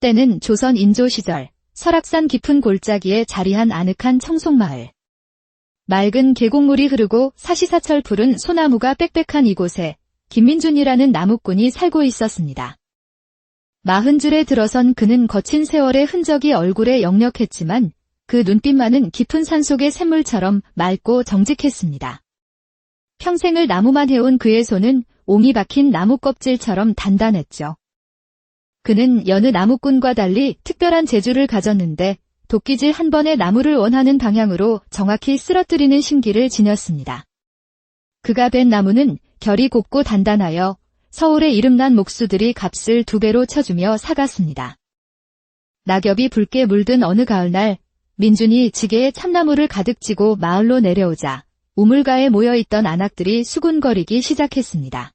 때는 조선 인조 시절 설악산 깊은 골짜기에 자리한 아늑한 청송마을. 맑은 계곡물이 흐르고 사시사철 푸른 소나무가 빽빽한 이곳에 김민준이라는 나무꾼이 살고 있었습니다. 40줄에 들어선 그는 거친 세월의 흔적이 얼굴에 역력했지만 그 눈빛만은 깊은 산속의 샘물처럼 맑고 정직했습니다. 평생을 나무만 해온 그의 손은 옹이 박힌 나무 껍질처럼 단단했죠. 그는 여느 나무꾼과 달리 특별한 재주를 가졌는데 도끼질 한 번에 나무를 원하는 방향으로 정확히 쓰러뜨리는 신기를 지녔습니다. 그가 벤 나무는 결이 곱고 단단하여 서울의 이름난 목수들이 값을 2배로 쳐주며 사갔습니다. 낙엽이 붉게 물든 어느 가을날 민준이 지게에 참나무를 가득 지고 마을로 내려오자 우물가에 모여있던 안악들이 수군거리기 시작했습니다.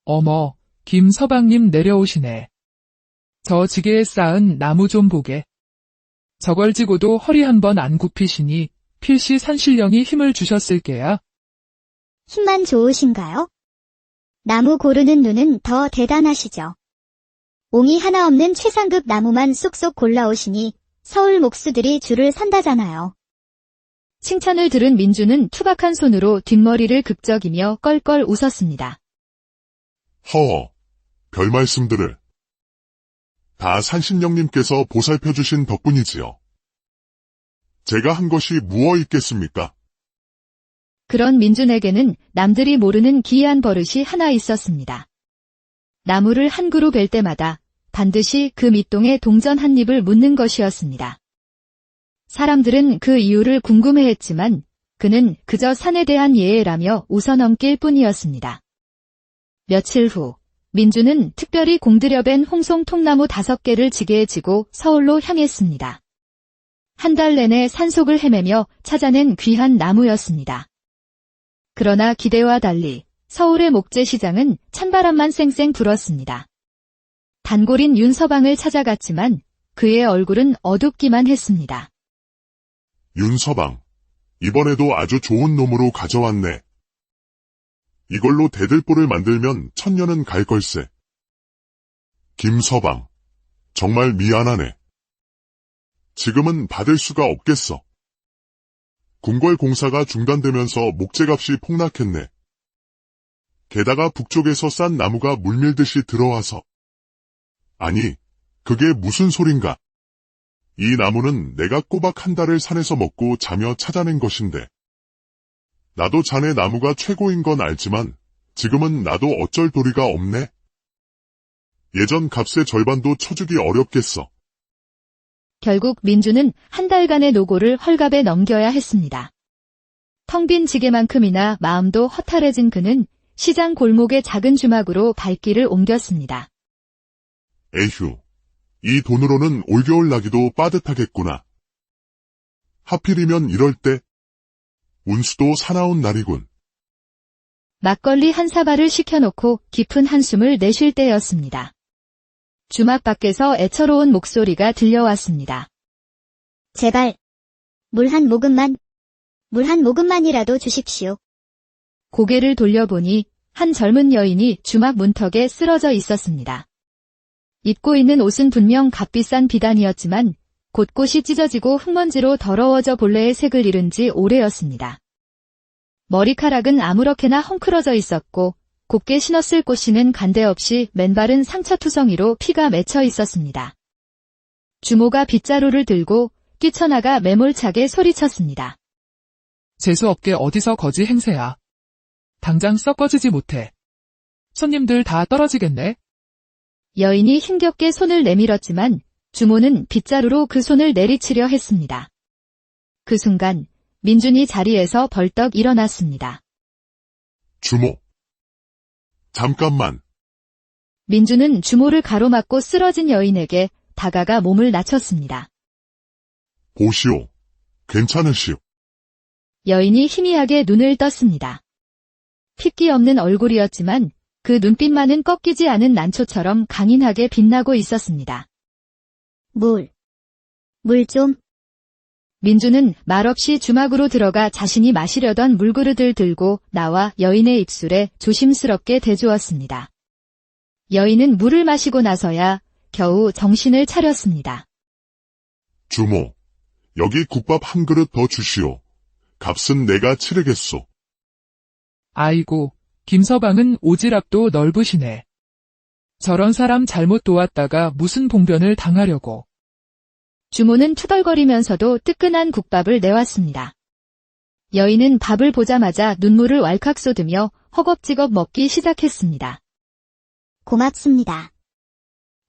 어머, 김 서방님 내려오시네. 저 지게에 쌓은 나무 좀 보게. 저걸 지고도 허리 한 번 안 굽히시니 필시 산신령이 힘을 주셨을게야. 힘만 좋으신가요? 나무 고르는 눈은 더 대단하시죠. 옹이 하나 없는 최상급 나무만 쏙쏙 골라오시니 서울 목수들이 줄을 선다잖아요. 칭찬을 들은 민주는 투박한 손으로 뒷머리를 극적이며 껄껄 웃었습니다. 허, 별 말씀들을. 다 산신령님께서 보살펴주신 덕분이지요. 제가 한 것이 무엇 있겠습니까? 그런 민준에게는 남들이 모르는 기이한 버릇이 하나 있었습니다. 나무를 한 그루 벨 때마다 반드시 그 밑동에 동전 한 입을 묻는 것이었습니다. 사람들은 그 이유를 궁금해했지만 그는 그저 산에 대한 예애라며 웃어넘길 뿐이었습니다. 며칠 후 민주는 특별히 공들여 벤 홍송 통나무 5개를 지게에 지고 서울로 향했습니다. 한 달 내내 산속을 헤매며 찾아낸 귀한 나무였습니다. 그러나 기대와 달리 서울의 목재시장은 찬바람만 쌩쌩 불었습니다. 단골인 윤서방을 찾아갔지만 그의 얼굴은 어둡기만 했습니다. 윤서방, 이번에도 아주 좋은 놈으로 가져왔네. 이걸로 대들보를 만들면 1000년은 갈 걸세. 김서방, 정말 미안하네. 지금은 받을 수가 없겠어. 궁궐 공사가 중단되면서 목재값이 폭락했네. 게다가 북쪽에서 싼 나무가 물밀듯이 들어와서. 아니, 그게 무슨 소린가? 이 나무는 내가 꼬박 한 달을 산에서 먹고 자며 찾아낸 것인데. 나도 자네 나무가 최고인 건 알지만 지금은 나도 어쩔 도리가 없네. 예전 값의 절반도 쳐주기 어렵겠어. 결국 민주는 한 달간의 노고를 헐갑에 넘겨야 했습니다. 텅 빈 지게만큼이나 마음도 허탈해진 그는 시장 골목의 작은 주막으로 발길을 옮겼습니다. 에휴, 이 돈으로는 올겨울 나기도 빠듯하겠구나. 하필이면 이럴 때 운수도 사나운 날이군. 막걸리 한 사발을 시켜놓고 깊은 한숨을 내쉴 때였습니다. 주막 밖에서 애처로운 목소리가 들려왔습니다. 제발, 물 한 모금만이라도 주십시오. 고개를 돌려보니 한 젊은 여인이 주막 문턱에 쓰러져 있었습니다. 입고 있는 옷은 분명 값비싼 비단이었지만 곳곳이 찢어지고 흙먼지로 더러워져 본래의 색을 잃은 지 오래였습니다. 머리카락은 아무렇게나 헝클어져 있었고 곱게 신었을 꽃이는 간데 없이 맨발은 상처투성이로 피가 맺혀 있었습니다. 주모가 빗자루를 들고 뛰쳐나가 매몰차게 소리쳤습니다. 재수없게 어디서 거지 행세야. 당장 썩어지지 못해. 손님들 다 떨어지겠네. 여인이 힘겹게 손을 내밀었지만 주모는 빗자루로 그 손을 내리치려 했습니다. 그 순간 민준이 자리에서 벌떡 일어났습니다. 주모. 잠깐만. 민준은 주모를 가로막고 쓰러진 여인에게 다가가 몸을 낮췄습니다. 보시오. 괜찮으시오. 여인이 희미하게 눈을 떴습니다. 핏기 없는 얼굴이었지만 그 눈빛만은 꺾이지 않은 난초처럼 강인하게 빛나고 있었습니다. 물 좀. 민주는 말없이 주막으로 들어가 자신이 마시려던 물그릇을 들고 나와 여인의 입술에 조심스럽게 대주었습니다. 여인은 물을 마시고 나서야 겨우 정신을 차렸습니다. 주모, 여기 국밥 한 그릇 더 주시오. 값은 내가 치르겠소. 아이고, 김서방은 오지랖도 넓으시네. 저런 사람 잘못 도왔다가 무슨 봉변을 당하려고. 주모는 투덜거리면서도 뜨끈한 국밥을 내왔습니다. 여인은 밥을 보자마자 눈물을 왈칵 쏟으며 허겁지겁 먹기 시작했습니다. 고맙습니다.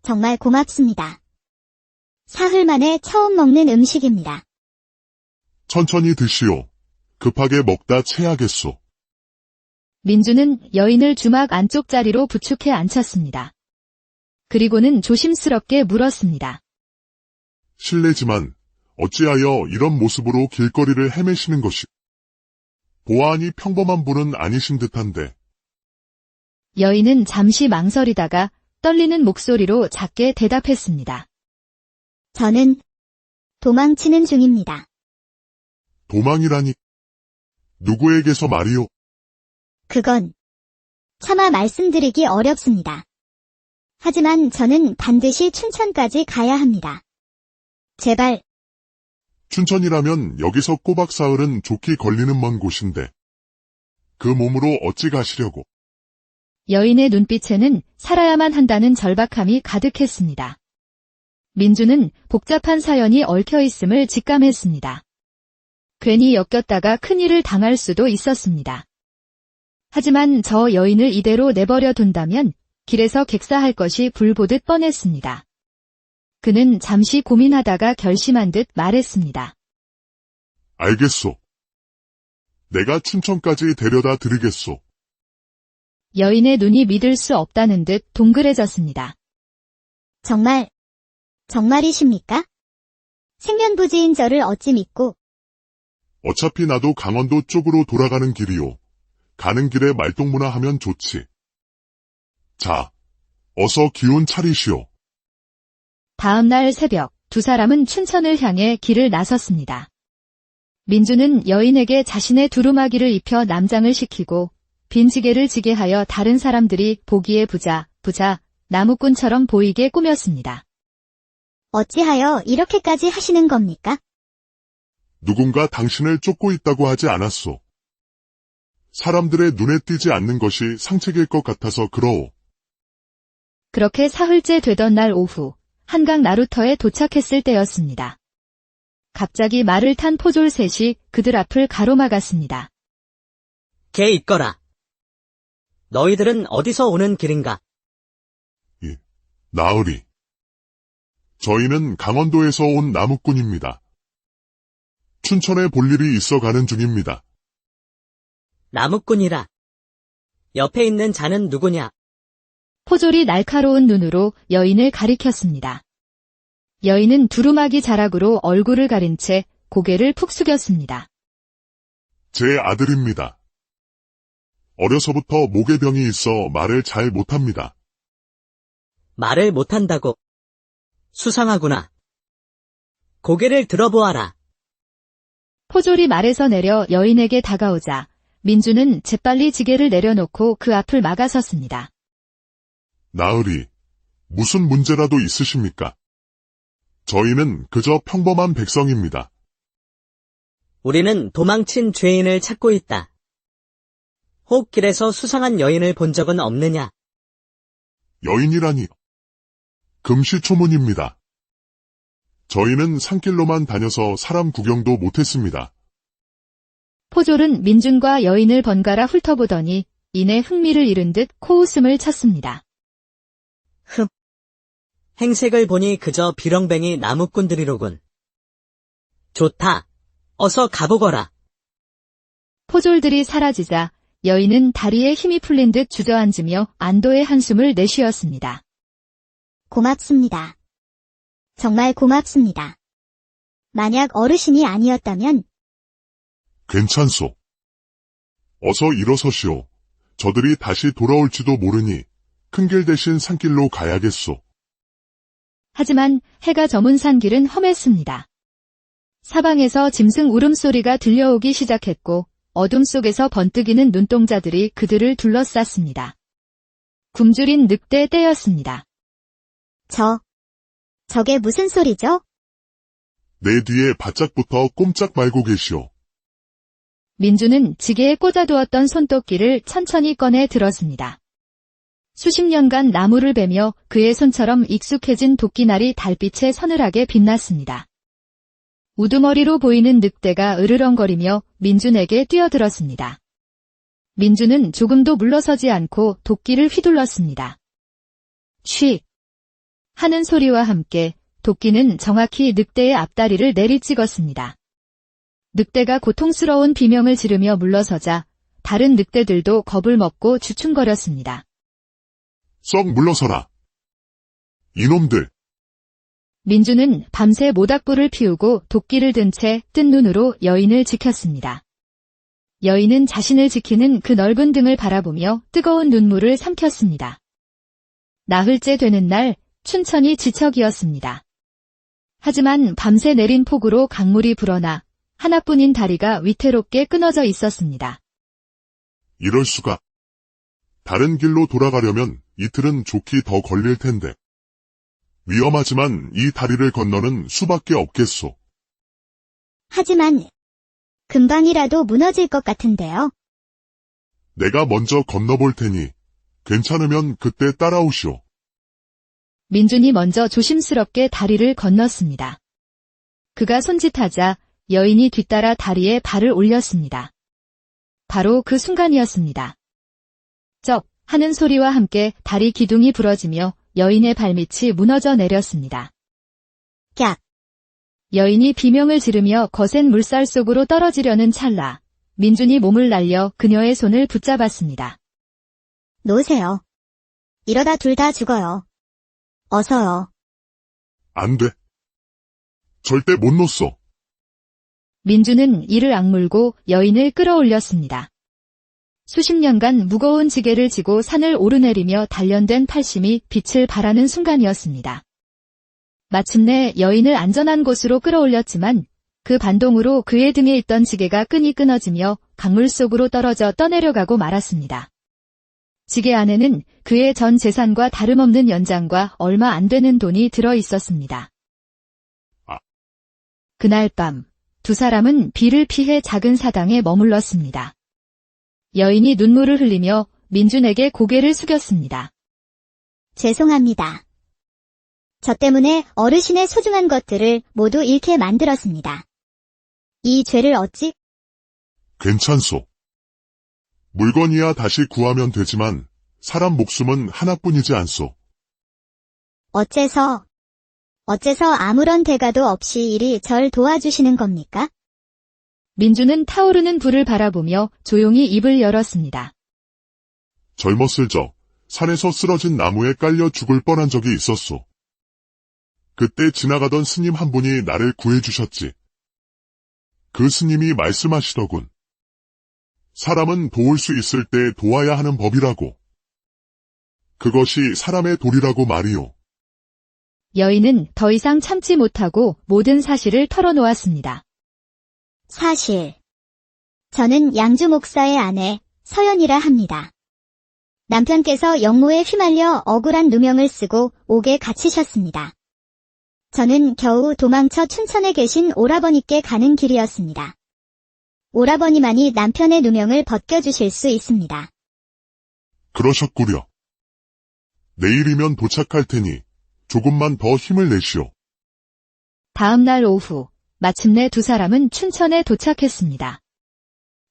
정말 고맙습니다. 사흘 만에 처음 먹는 음식입니다. 천천히 드시오. 급하게 먹다 체하겠소. 민주는 여인을 주막 안쪽 자리로 부축해 앉혔습니다. 그리고는 조심스럽게 물었습니다. 실례지만 어찌하여 이런 모습으로 길거리를 헤매시는 것이 보아하니 평범한 분은 아니신 듯한데. 여인은 잠시 망설이다가 떨리는 목소리로 작게 대답했습니다. 저는 도망치는 중입니다. 도망이라니. 누구에게서 말이오? 그건 차마 말씀드리기 어렵습니다. 하지만 저는 반드시 춘천까지 가야 합니다. 제발 춘천이라면 여기서 꼬박 사흘은 좋게 걸리는 먼 곳인데. 그 몸으로 어찌 가시려고. 여인의 눈빛에는 살아야만 한다는 절박함이 가득했습니다. 민주는 복잡한 사연이 얽혀 있음을 직감했습니다. 괜히 엮였다가 큰일을 당할 수도 있었습니다. 하지만 저 여인을 이대로 내버려 둔다면 길에서 객사할 것이 불보듯 뻔했습니다. 그는 잠시 고민하다가 결심한 듯 말했습니다. 알겠소. 내가 춘천까지 데려다 드리겠소. 여인의 눈이 믿을 수 없다는 듯 동그래졌습니다. 정말이십니까? 생면부지인 저를 어찌 믿고. 어차피 나도 강원도 쪽으로 돌아가는 길이오. 가는 길에 말동무나 하면 좋지. 자, 어서 기운 차리시오. 다음 날 새벽 두 사람은 춘천을 향해 길을 나섰습니다. 민주는 여인에게 자신의 두루마기를 입혀 남장을 시키고 빈지게를 지게 하여 다른 사람들이 보기에 부자, 나무꾼처럼 보이게 꾸몄습니다. 어찌하여 이렇게까지 하시는 겁니까? 누군가 당신을 쫓고 있다고 하지 않았소. 사람들의 눈에 띄지 않는 것이 상책일 것 같아서 그러오. 그렇게 사흘째 되던 날 오후 한강 나루터에 도착했을 때였습니다. 갑자기 말을 탄 포졸 셋이 그들 앞을 가로막았습니다. 개 있거라. 너희들은 어디서 오는 길인가? 나으리. 저희는 강원도에서 온 나무꾼입니다. 춘천에 볼 일이 있어 가는 중입니다. 나무꾼이라. 옆에 있는 자는 누구냐? 포졸이 날카로운 눈으로 여인을 가리켰습니다. 여인은 두루마기 자락으로 얼굴을 가린 채 고개를 푹 숙였습니다. 제 아들입니다. 어려서부터 목에 병이 있어 말을 잘 못합니다. 말을 못한다고. 수상하구나. 고개를 들어보아라. 포졸이 말에서 내려 여인에게 다가오자 민주는 재빨리 지게를 내려놓고 그 앞을 막아섰습니다. 나으리, 무슨 문제라도 있으십니까? 저희는 그저 평범한 백성입니다. 우리는 도망친 죄인을 찾고 있다. 혹 길에서 수상한 여인을 본 적은 없느냐? 여인이라니. 금시초문입니다. 저희는 산길로만 다녀서 사람 구경도 못했습니다. 포졸은 민준과 여인을 번갈아 훑어보더니 이내 흥미를 잃은 듯 코웃음을 쳤습니다. 행색을 보니 그저 비렁뱅이 나무꾼들이로군. 좋다. 어서 가보거라. 포졸들이 사라지자 여인은 다리에 힘이 풀린 듯 주저앉으며 안도의 한숨을 내쉬었습니다. 고맙습니다. 정말 고맙습니다. 만약 어르신이 아니었다면 괜찮소. 어서 일어서시오. 저들이 다시 돌아올지도 모르니 큰 길 대신 산길로 가야겠소. 하지만 해가 저문 산길은 험했습니다. 사방에서 짐승 울음소리가 들려오기 시작했고 어둠 속에서 번뜩이는 눈동자들이 그들을 둘러쌌습니다. 굶주린 늑대 떼였습니다. 저게 무슨 소리죠? 내 뒤에 바짝부터 꼼짝 말고 계시오. 민주는 지게에 꽂아두었던 손도끼를 천천히 꺼내 들었습니다. 수십 년간 나무를 베며 그의 손처럼 익숙해진 도끼날이 달빛에 서늘하게 빛났습니다. 우두머리로 보이는 늑대가 으르렁거리며 민준에게 뛰어들었습니다. 민준은 조금도 물러서지 않고 도끼를 휘둘렀습니다. 취! 하는 소리와 함께 도끼는 정확히 늑대의 앞다리를 내리찍었습니다. 늑대가 고통스러운 비명을 지르며 물러서자 다른 늑대들도 겁을 먹고 주춤거렸습니다. 썩 물러서라. 이놈들. 민주는 밤새 모닥불을 피우고 도끼를 든 채 뜬 눈으로 여인을 지켰습니다. 여인은 자신을 지키는 그 넓은 등을 바라보며 뜨거운 눈물을 삼켰습니다. 나흘째 되는 날 춘천이 지척이었습니다. 하지만 밤새 내린 폭우로 강물이 불어나 하나뿐인 다리가 위태롭게 끊어져 있었습니다. 이럴 수가. 다른 길로 돌아가려면 이틀은 좋게 더 걸릴 텐데. 위험하지만 이 다리를 건너는 수밖에 없겠소. 하지만 금방이라도 무너질 것 같은데요. 내가 먼저 건너볼 테니 괜찮으면 그때 따라오시오. 민준이 먼저 조심스럽게 다리를 건넜습니다. 그가 손짓하자 여인이 뒤따라 다리에 발을 올렸습니다. 바로 그 순간이었습니다. 쩍 하는 소리와 함께 다리 기둥이 부러지며 여인의 발밑이 무너져 내렸습니다. 깍! 여인이 비명을 지르며 거센 물살 속으로 떨어지려는 찰나 민준이 몸을 날려 그녀의 손을 붙잡았습니다. 놓으세요. 이러다 둘 다 죽어요. 어서요. 안 돼. 절대 못 놓소. 민준은 이를 악물고 여인을 끌어올렸습니다. 수십 년간 무거운 지게를 지고 산을 오르내리며 단련된 팔심이 빛을 발하는 순간이었습니다. 마침내 여인을 안전한 곳으로 끌어올렸지만 그 반동으로 그의 등에 있던 지게가 끈이 끊어지며 강물 속으로 떨어져 떠내려가고 말았습니다. 지게 안에는 그의 전 재산과 다름없는 연장과 얼마 안 되는 돈이 들어 있었습니다. 그날 밤 두 사람은 비를 피해 작은 사당에 머물렀습니다. 여인이 눈물을 흘리며 민준에게 고개를 숙였습니다. 죄송합니다. 저 때문에 어르신의 소중한 것들을 모두 잃게 만들었습니다. 이 죄를 어찌? 괜찮소. 물건이야 다시 구하면 되지만 사람 목숨은 하나뿐이지 않소. 어째서 아무런 대가도 없이 이리 절 도와주시는 겁니까? 민준은 타오르는 불을 바라보며 조용히 입을 열었습니다. 젊었을 적 산에서 쓰러진 나무에 깔려 죽을 뻔한 적이 있었소. 그때 지나가던 스님 한 분이 나를 구해주셨지. 그 스님이 말씀하시더군. 사람은 도울 수 있을 때 도와야 하는 법이라고. 그것이 사람의 도리라고 말이오. 여인은 더 이상 참지 못하고 모든 사실을 털어놓았습니다. 사실, 저는 양주 목사의 아내 서연이라 합니다. 남편께서 역모에 휘말려 억울한 누명을 쓰고 옥에 갇히셨습니다. 저는 겨우 도망쳐 춘천에 계신 오라버니께 가는 길이었습니다. 오라버니만이 남편의 누명을 벗겨주실 수 있습니다. 그러셨구려. 내일이면 도착할 테니 조금만 더 힘을 내시오. 다음 날 오후 마침내 두 사람은 춘천에 도착했습니다.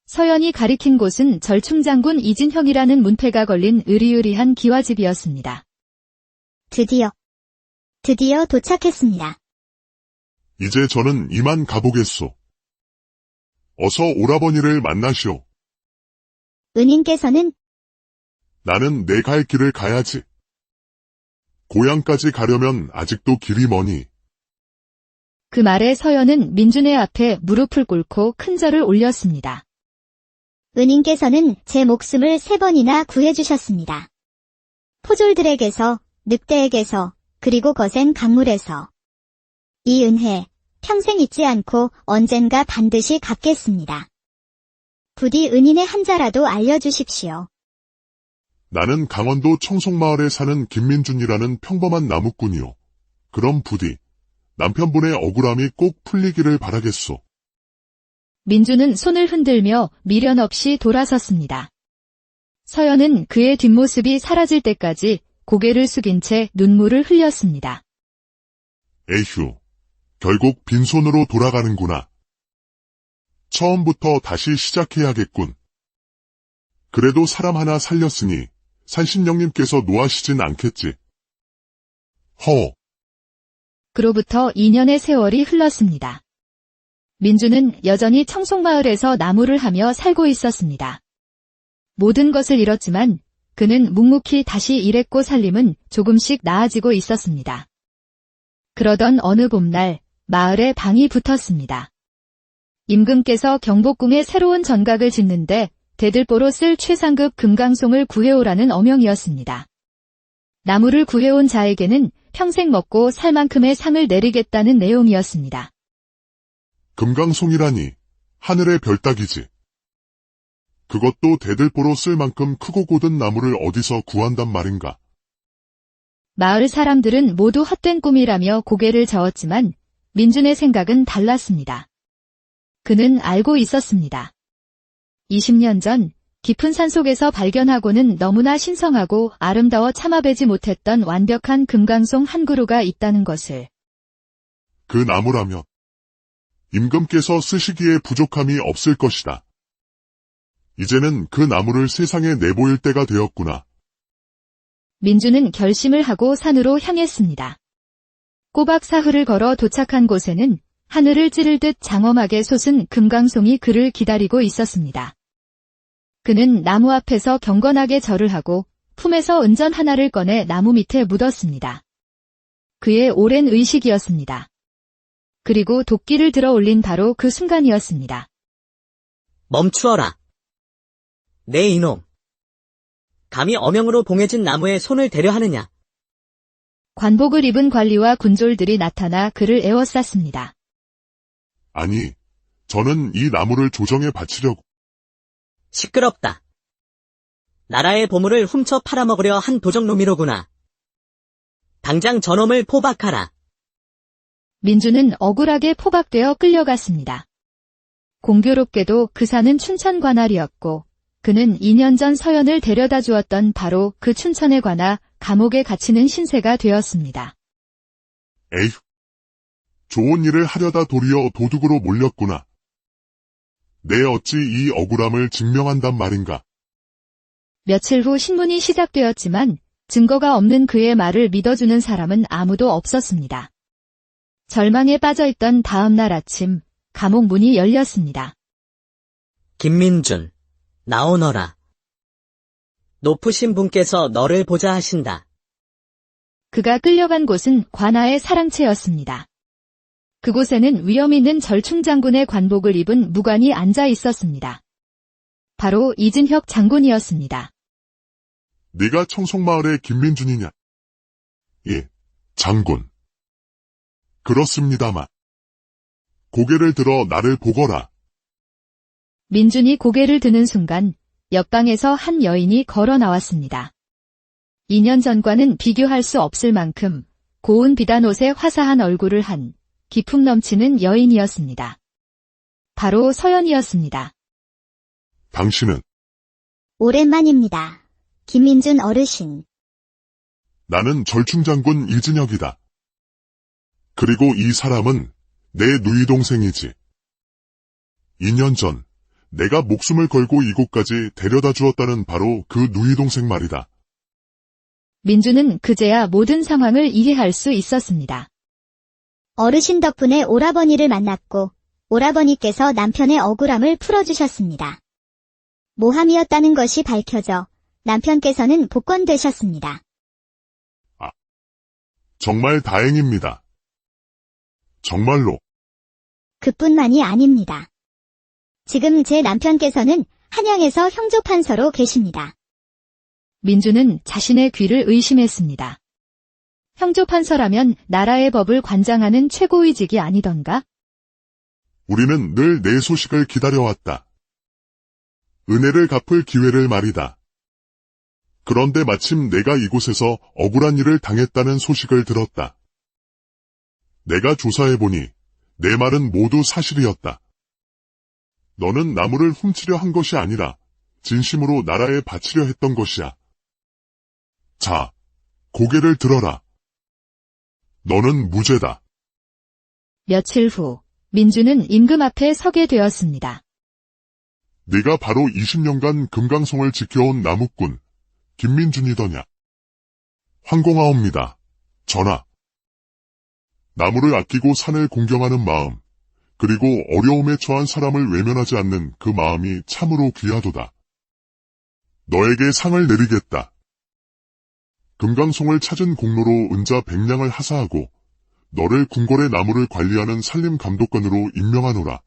서연이 가리킨 곳은 절충장군 이진형이라는 문패가 걸린 으리으리한 기와집이었습니다. 드디어 도착했습니다. 이제 저는 이만 가보겠소. 어서 오라버니를 만나시오. 은인께서는 나는 내 갈 길을 가야지. 고향까지 가려면 아직도 길이 머니. 그 말에 서연은 민준의 앞에 무릎을 꿇고 큰 절을 올렸습니다. 은인께서는 제 목숨을 3번이나 구해주셨습니다. 포졸들에게서, 늑대에게서, 그리고 거센 강물에서. 이 은혜, 평생 잊지 않고 언젠가 반드시 갚겠습니다. 부디 은인의 한자라도 알려주십시오. 나는 강원도 청송마을에 사는 김민준이라는 평범한 나무꾼이오. 그럼 부디 남편분의 억울함이 꼭 풀리기를 바라겠소. 민주는 손을 흔들며 미련 없이 돌아섰습니다. 서연은 그의 뒷모습이 사라질 때까지 고개를 숙인 채 눈물을 흘렸습니다. 에휴, 결국 빈손으로 돌아가는구나. 처음부터 다시 시작해야겠군. 그래도 사람 하나 살렸으니 산신령님께서 노하시진 않겠지. 허. 그로부터 2년의 세월이 흘렀습니다. 민주는 여전히 청송마을에서 나무를 하며 살고 있었습니다. 모든 것을 잃었지만 그는 묵묵히 다시 일했고 살림은 조금씩 나아지고 있었습니다. 그러던 어느 봄날 마을에 방이 붙었습니다. 임금께서 경복궁에 새로운 전각을 짓는데 대들보로 쓸 최상급 금강송을 구해오라는 어명이었습니다. 나무를 구해온 자에게는 평생 먹고 살 만큼의 상을 내리겠다는 내용이었습니다. 금강송이라니 하늘의 별따기지. 그것도 대들보로 쓸 만큼 크고 곧은 나무를 어디서 구한단 말인가. 마을 사람들은 모두 헛된 꿈이라며 고개를 저었지만 민준의 생각은 달랐습니다. 그는 알고 있었습니다. 20년 전 깊은 산속에서 발견하고는 너무나 신성하고 아름다워 참아뵈지 못했던 완벽한 금강송 한 그루가 있다는 것을. 그 나무라면 임금께서 쓰시기에 부족함이 없을 것이다. 이제는 그 나무를 세상에 내보일 때가 되었구나. 민주는 결심을 하고 산으로 향했습니다. 꼬박 사흘을 걸어 도착한 곳에는 하늘을 찌를 듯 장엄하게 솟은 금강송이 그를 기다리고 있었습니다. 그는 나무 앞에서 경건하게 절을 하고 품에서 은전 하나를 꺼내 나무 밑에 묻었습니다. 그의 오랜 의식이었습니다. 그리고 도끼를 들어 올린 바로 그 순간이었습니다. 멈추어라. 내 이놈. 감히 어명으로 봉해진 나무에 손을 대려 하느냐. 관복을 입은 관리와 군졸들이 나타나 그를 에워쌌습니다. 아니, 저는 이 나무를 조정에 바치려고. 시끄럽다. 나라의 보물을 훔쳐 팔아먹으려 한 도적놈이로구나. 당장 저놈을 포박하라. 민주는 억울하게 포박되어 끌려갔습니다. 공교롭게도 그 산은 춘천 관할이었고 그는 2년 전 서연을 데려다 주었던 바로 그 춘천에 관하 감옥에 갇히는 신세가 되었습니다. 에휴, 좋은 일을 하려다 도리어 도둑으로 몰렸구나. 내 어찌 이 억울함을 증명한단 말인가. 며칠 후 신문이 시작되었지만 증거가 없는 그의 말을 믿어주는 사람은 아무도 없었습니다. 절망에 빠져있던 다음 날 아침 감옥 문이 열렸습니다. 김민준, 나오너라. 높으신 분께서 너를 보자 하신다. 그가 끌려간 곳은 관아의 사랑채였습니다. 그곳에는 위험 있는 절충장군의 관복을 입은 무관이 앉아 있었습니다. 바로 이진혁 장군이었습니다. 네가 청송마을의 김민준이냐? 예, 장군. 그렇습니다만. 고개를 들어 나를 보거라. 민준이 고개를 드는 순간 옆방에서 한 여인이 걸어 나왔습니다. 2년 전과는 비교할 수 없을 만큼 고운 비단 옷에 화사한 얼굴을 한 기품 넘치는 여인이었습니다. 바로 서연이었습니다. 당신은? 오랜만입니다. 김민준 어르신. 나는 절충장군 이진혁이다. 그리고 이 사람은 내 누이 동생이지. 2년 전 내가 목숨을 걸고 이곳까지 데려다 주었다는 바로 그 누이 동생 말이다. 민주는 그제야 모든 상황을 이해할 수 있었습니다. 어르신 덕분에 오라버니를 만났고 오라버니께서 남편의 억울함을 풀어주셨습니다. 모함이었다는 것이 밝혀져 남편께서는 복권되셨습니다. 정말 다행입니다. 정말로. 그뿐만이 아닙니다. 지금 제 남편께서는 한양에서 형조판서로 계십니다. 민주는 자신의 귀를 의심했습니다. 형조판서라면 나라의 법을 관장하는 최고위직이 아니던가? 우리는 늘 내 소식을 기다려왔다. 은혜를 갚을 기회를 말이다. 그런데 마침 내가 이곳에서 억울한 일을 당했다는 소식을 들었다. 내가 조사해보니 내 말은 모두 사실이었다. 너는 나무를 훔치려 한 것이 아니라 진심으로 나라에 바치려 했던 것이야. 자, 고개를 들어라. 너는 무죄다. 며칠 후 민주는 임금 앞에 서게 되었습니다. 네가 바로 20년간 금강송을 지켜온 나무꾼 김민준이더냐? 황공하옵니다. 전하. 나무를 아끼고 산을 공경하는 마음, 그리고 어려움에 처한 사람을 외면하지 않는 그 마음이 참으로 귀하도다. 너에게 상을 내리겠다. 금강송을 찾은 공로로 은자 100냥을 하사하고 너를 궁궐의 나무를 관리하는 산림감독관으로 임명하노라.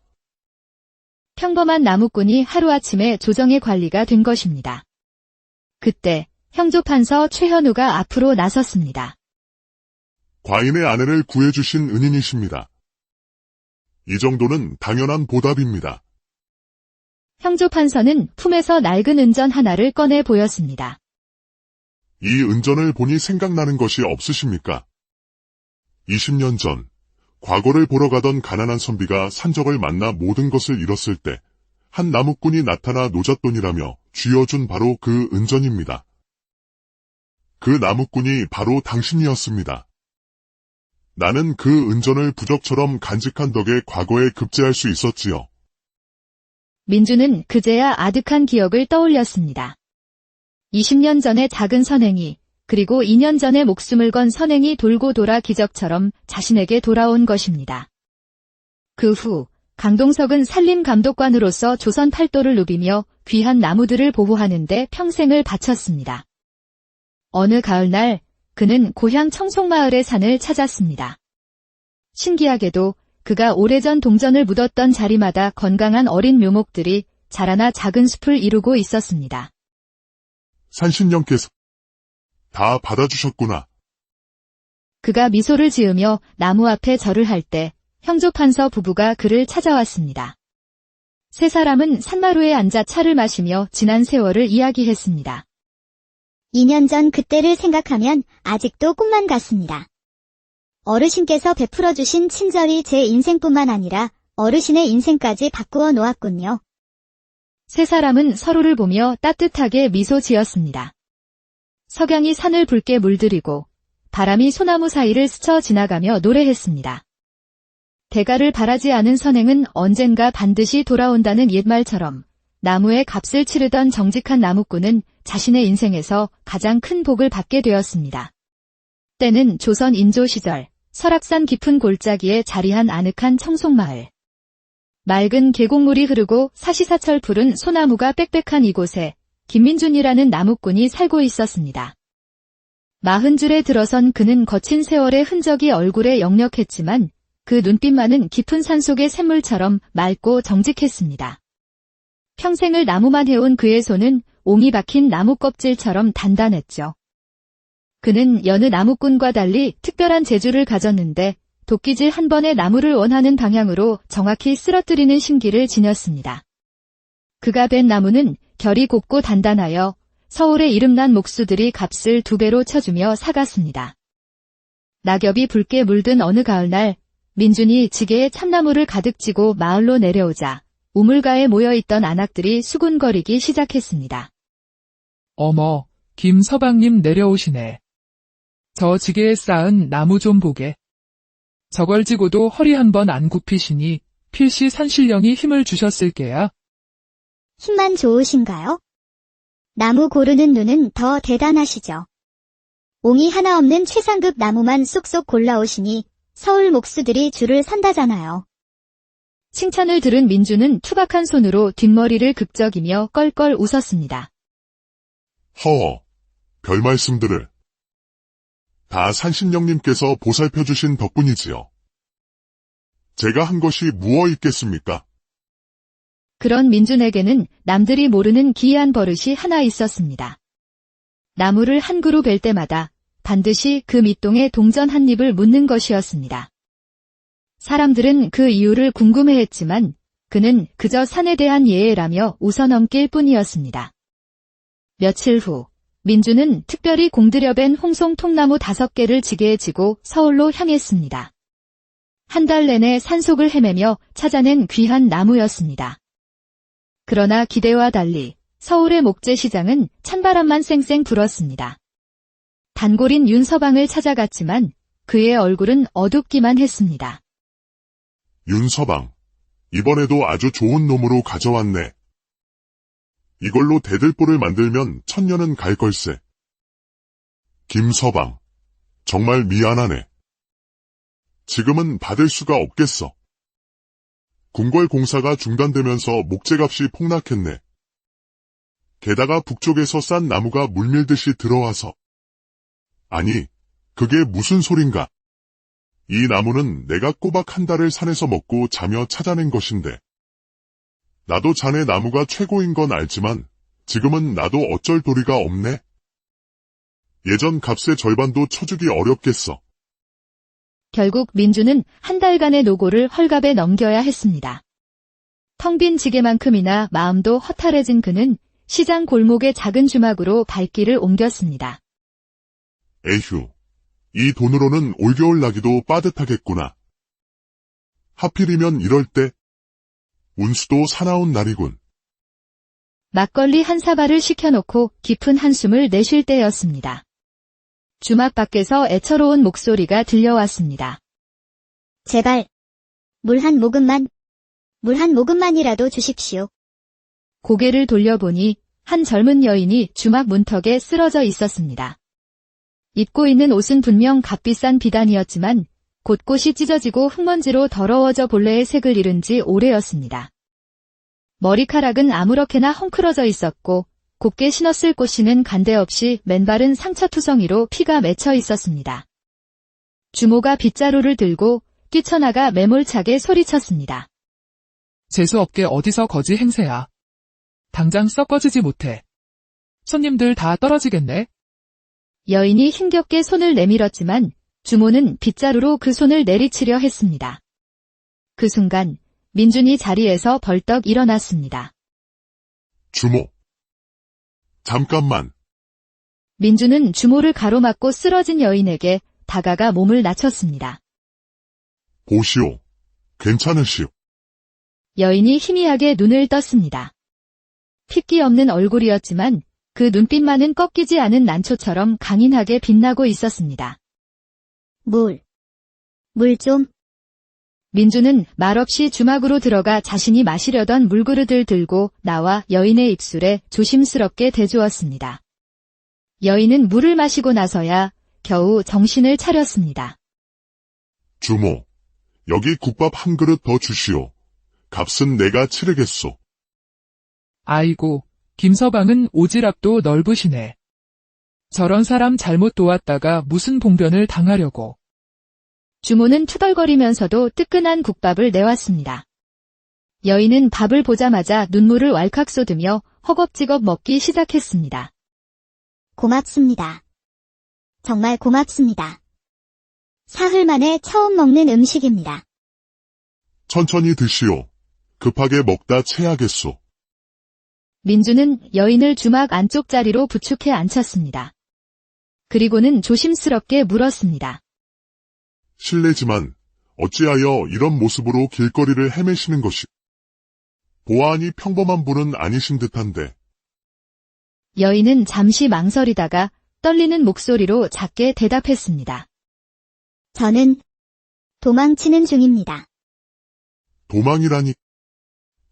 평범한 나무꾼이 하루아침에 조정의 관리가 된 것입니다. 그때 형조판서 최현우가 앞으로 나섰습니다. 과인의 아내를 구해주신 은인이십니다. 이 정도는 당연한 보답입니다. 형조판서는 품에서 낡은 은전 하나를 꺼내 보였습니다. 이 은전을 보니 생각나는 것이 없으십니까? 20년 전, 과거를 보러 가던 가난한 선비가 산적을 만나 모든 것을 잃었을 때, 한 나무꾼이 나타나 노잣돈이라며 쥐어준 바로 그 은전입니다. 그 나무꾼이 바로 당신이었습니다. 나는 그 은전을 부적처럼 간직한 덕에 과거에 급제할 수 있었지요. 민주는 그제야 아득한 기억을 떠올렸습니다. 20년 전의 작은 선행이, 그리고 2년 전에 목숨을 건 선행이 돌고 돌아 기적처럼 자신에게 돌아온 것입니다. 그 후 강동석은 산림감독관으로서 조선 팔도를 누비며 귀한 나무들을 보호하는 데 평생을 바쳤습니다. 어느 가을날 그는 고향 청송마을의 산을 찾았습니다. 신기하게도 그가 오래전 동전을 묻었던 자리마다 건강한 어린 묘목들이 자라나 작은 숲을 이루고 있었습니다. 산신령께서 다 받아주셨구나. 그가 미소를 지으며 나무 앞에 절을 할 때 형조판서 부부가 그를 찾아왔습니다. 세 사람은 산마루에 앉아 차를 마시며 지난 세월을 이야기했습니다. 2년 전 그때를 생각하면 아직도 꿈만 같습니다. 어르신께서 베풀어 주신 친절이 제 인생뿐만 아니라 어르신의 인생까지 바꾸어 놓았군요. 세 사람은 서로를 보며 따뜻하게 미소 지었습니다. 석양이 산을 붉게 물들이고 바람이 소나무 사이를 스쳐 지나가며 노래했습니다. 대가를 바라지 않은 선행은 언젠가 반드시 돌아온다는 옛말처럼 나무의 값을 치르던 정직한 나무꾼은 자신의 인생에서 가장 큰 복을 받게 되었습니다. 때는 조선 인조 시절 설악산 깊은 골짜기에 자리한 아늑한 청송마을. 맑은 계곡물이 흐르고 사시사철 푸른 소나무가 빽빽한 이곳에 김민준이라는 나무꾼이 살고 있었습니다. 40줄에 들어선 그는 거친 세월의 흔적이 얼굴에 역력했지만 그 눈빛만은 깊은 산속의 샘물처럼 맑고 정직했습니다. 평생을 나무만 해온 그의 손은 옹이 박힌 나무 껍질처럼 단단했죠. 그는 여느 나무꾼과 달리 특별한 재주를 가졌는데 도끼질 한 번에 나무를 원하는 방향으로 정확히 쓰러뜨리는 신기를 지녔습니다. 그가 벤 나무는 결이 곱고 단단하여 서울에 이름난 목수들이 값을 2배로 쳐주며 사갔습니다. 낙엽이 붉게 물든 어느 가을날 민준이 지게에 참나무를 가득 지고 마을로 내려오자 우물가에 모여있던 안악들이 수군거리기 시작했습니다. 어머, 김서방님 내려오시네. 저 지게에 쌓은 나무 좀 보게. 저걸 지고도 허리 한 번 안 굽히시니 필시 산신령이 힘을 주셨을게야. 힘만 좋으신가요? 나무 고르는 눈은 더 대단하시죠. 옹이 하나 없는 최상급 나무만 쏙쏙 골라오시니 서울 목수들이 줄을 선다잖아요. 칭찬을 들은 민주는 투박한 손으로 뒷머리를 극적이며 껄껄 웃었습니다. 허, 별 말씀들을. 다 산신령님께서 보살펴주신 덕분이지요. 제가 한 것이 무엇 있겠습니까? 그런 민준에게는 남들이 모르는 기이한 버릇이 하나 있었습니다. 나무를 한 그루 벨 때마다 반드시 그 밑동에 동전 한 입을 묻는 것이었습니다. 사람들은 그 이유를 궁금해했지만 그는 그저 산에 대한 예애라며 웃어넘길 뿐이었습니다. 며칠 후 민주는 특별히 공들여 벤 홍송 통나무 5개를 지게에 지고 서울로 향했습니다. 한 달 내내 산속을 헤매며 찾아낸 귀한 나무였습니다. 그러나 기대와 달리 서울의 목재시장은 찬바람만 쌩쌩 불었습니다. 단골인 윤서방을 찾아갔지만 그의 얼굴은 어둡기만 했습니다. 윤서방, 이번에도 아주 좋은 놈으로 가져왔네. 이걸로 대들보를 만들면 천년은 갈 걸세. 김서방, 정말 미안하네. 지금은 받을 수가 없겠어. 궁궐 공사가 중단되면서 목재값이 폭락했네. 게다가 북쪽에서 싼 나무가 물밀듯이 들어와서. 아니, 그게 무슨 소린가? 이 나무는 내가 꼬박 한 달을 산에서 먹고 자며 찾아낸 것인데. 나도 자네 나무가 최고인 건 알지만 지금은 나도 어쩔 도리가 없네. 예전 값의 절반도 쳐주기 어렵겠어. 결국 민주는 한 달간의 노고를 헐갑에 넘겨야 했습니다. 텅 빈 지게만큼이나 마음도 허탈해진 그는 시장 골목의 작은 주막으로 발길을 옮겼습니다. 에휴, 이 돈으로는 올겨울 나기도 빠듯하겠구나. 하필이면 이럴 때 운수도 사나운 날이군. 막걸리 한 사발을 시켜놓고 깊은 한숨을 내쉴 때였습니다. 주막 밖에서 애처로운 목소리가 들려왔습니다. 제발, 물 한 모금만이라도 주십시오. 고개를 돌려보니 한 젊은 여인이 주막 문턱에 쓰러져 있었습니다. 입고 있는 옷은 분명 값비싼 비단이었지만 곳곳이 찢어지고 흙먼지로 더러워져 본래의 색을 잃은 지 오래였습니다. 머리카락은 아무렇게나 헝클어져 있었고 곱게 신었을 꽃이는 간데없이 맨발은 상처투성이로 피가 맺혀 있었습니다. 주모가 빗자루를 들고 뛰쳐나가 매몰차게 소리쳤습니다. 재수없게 어디서 거지 행세야. 당장 썩어지지 못해. 손님들 다 떨어지겠네. 여인이 힘겹게 손을 내밀었지만 주모는 빗자루로 그 손을 내리치려 했습니다. 그 순간 민준이 자리에서 벌떡 일어났습니다. 주모. 잠깐만. 민준은 주모를 가로막고 쓰러진 여인에게 다가가 몸을 낮췄습니다. 보시오. 괜찮으시오. 여인이 희미하게 눈을 떴습니다. 핏기 없는 얼굴이었지만 그 눈빛만은 꺾이지 않은 난초처럼 강인하게 빛나고 있었습니다. 물 좀. 민주는 말없이 주막으로 들어가 자신이 마시려던 물그릇을 들고 나와 여인의 입술에 조심스럽게 대주었습니다. 여인은 물을 마시고 나서야 겨우 정신을 차렸습니다. 주모, 여기 국밥 한 그릇 더 주시오. 값은 내가 치르겠소. 아이고, 김서방은 오지랖도 넓으시네. 저런 사람 잘못 도왔다가 무슨 봉변을 당하려고. 주모는 투덜거리면서도 뜨끈한 국밥을 내왔습니다. 여인은 밥을 보자마자 눈물을 왈칵 쏟으며 허겁지겁 먹기 시작했습니다. 고맙습니다. 정말 고맙습니다. 사흘 만에 처음 먹는 음식입니다. 천천히 드시오. 급하게 먹다 체하겠소. 민주는 여인을 주막 안쪽 자리로 부축해 앉혔습니다. 그리고는 조심스럽게 물었습니다. 실례지만 어찌하여 이런 모습으로 길거리를 헤매시는 것이 보아하니 평범한 분은 아니신 듯한데. 여인은 잠시 망설이다가 떨리는 목소리로 작게 대답했습니다. 저는 도망치는 중입니다. 도망이라니.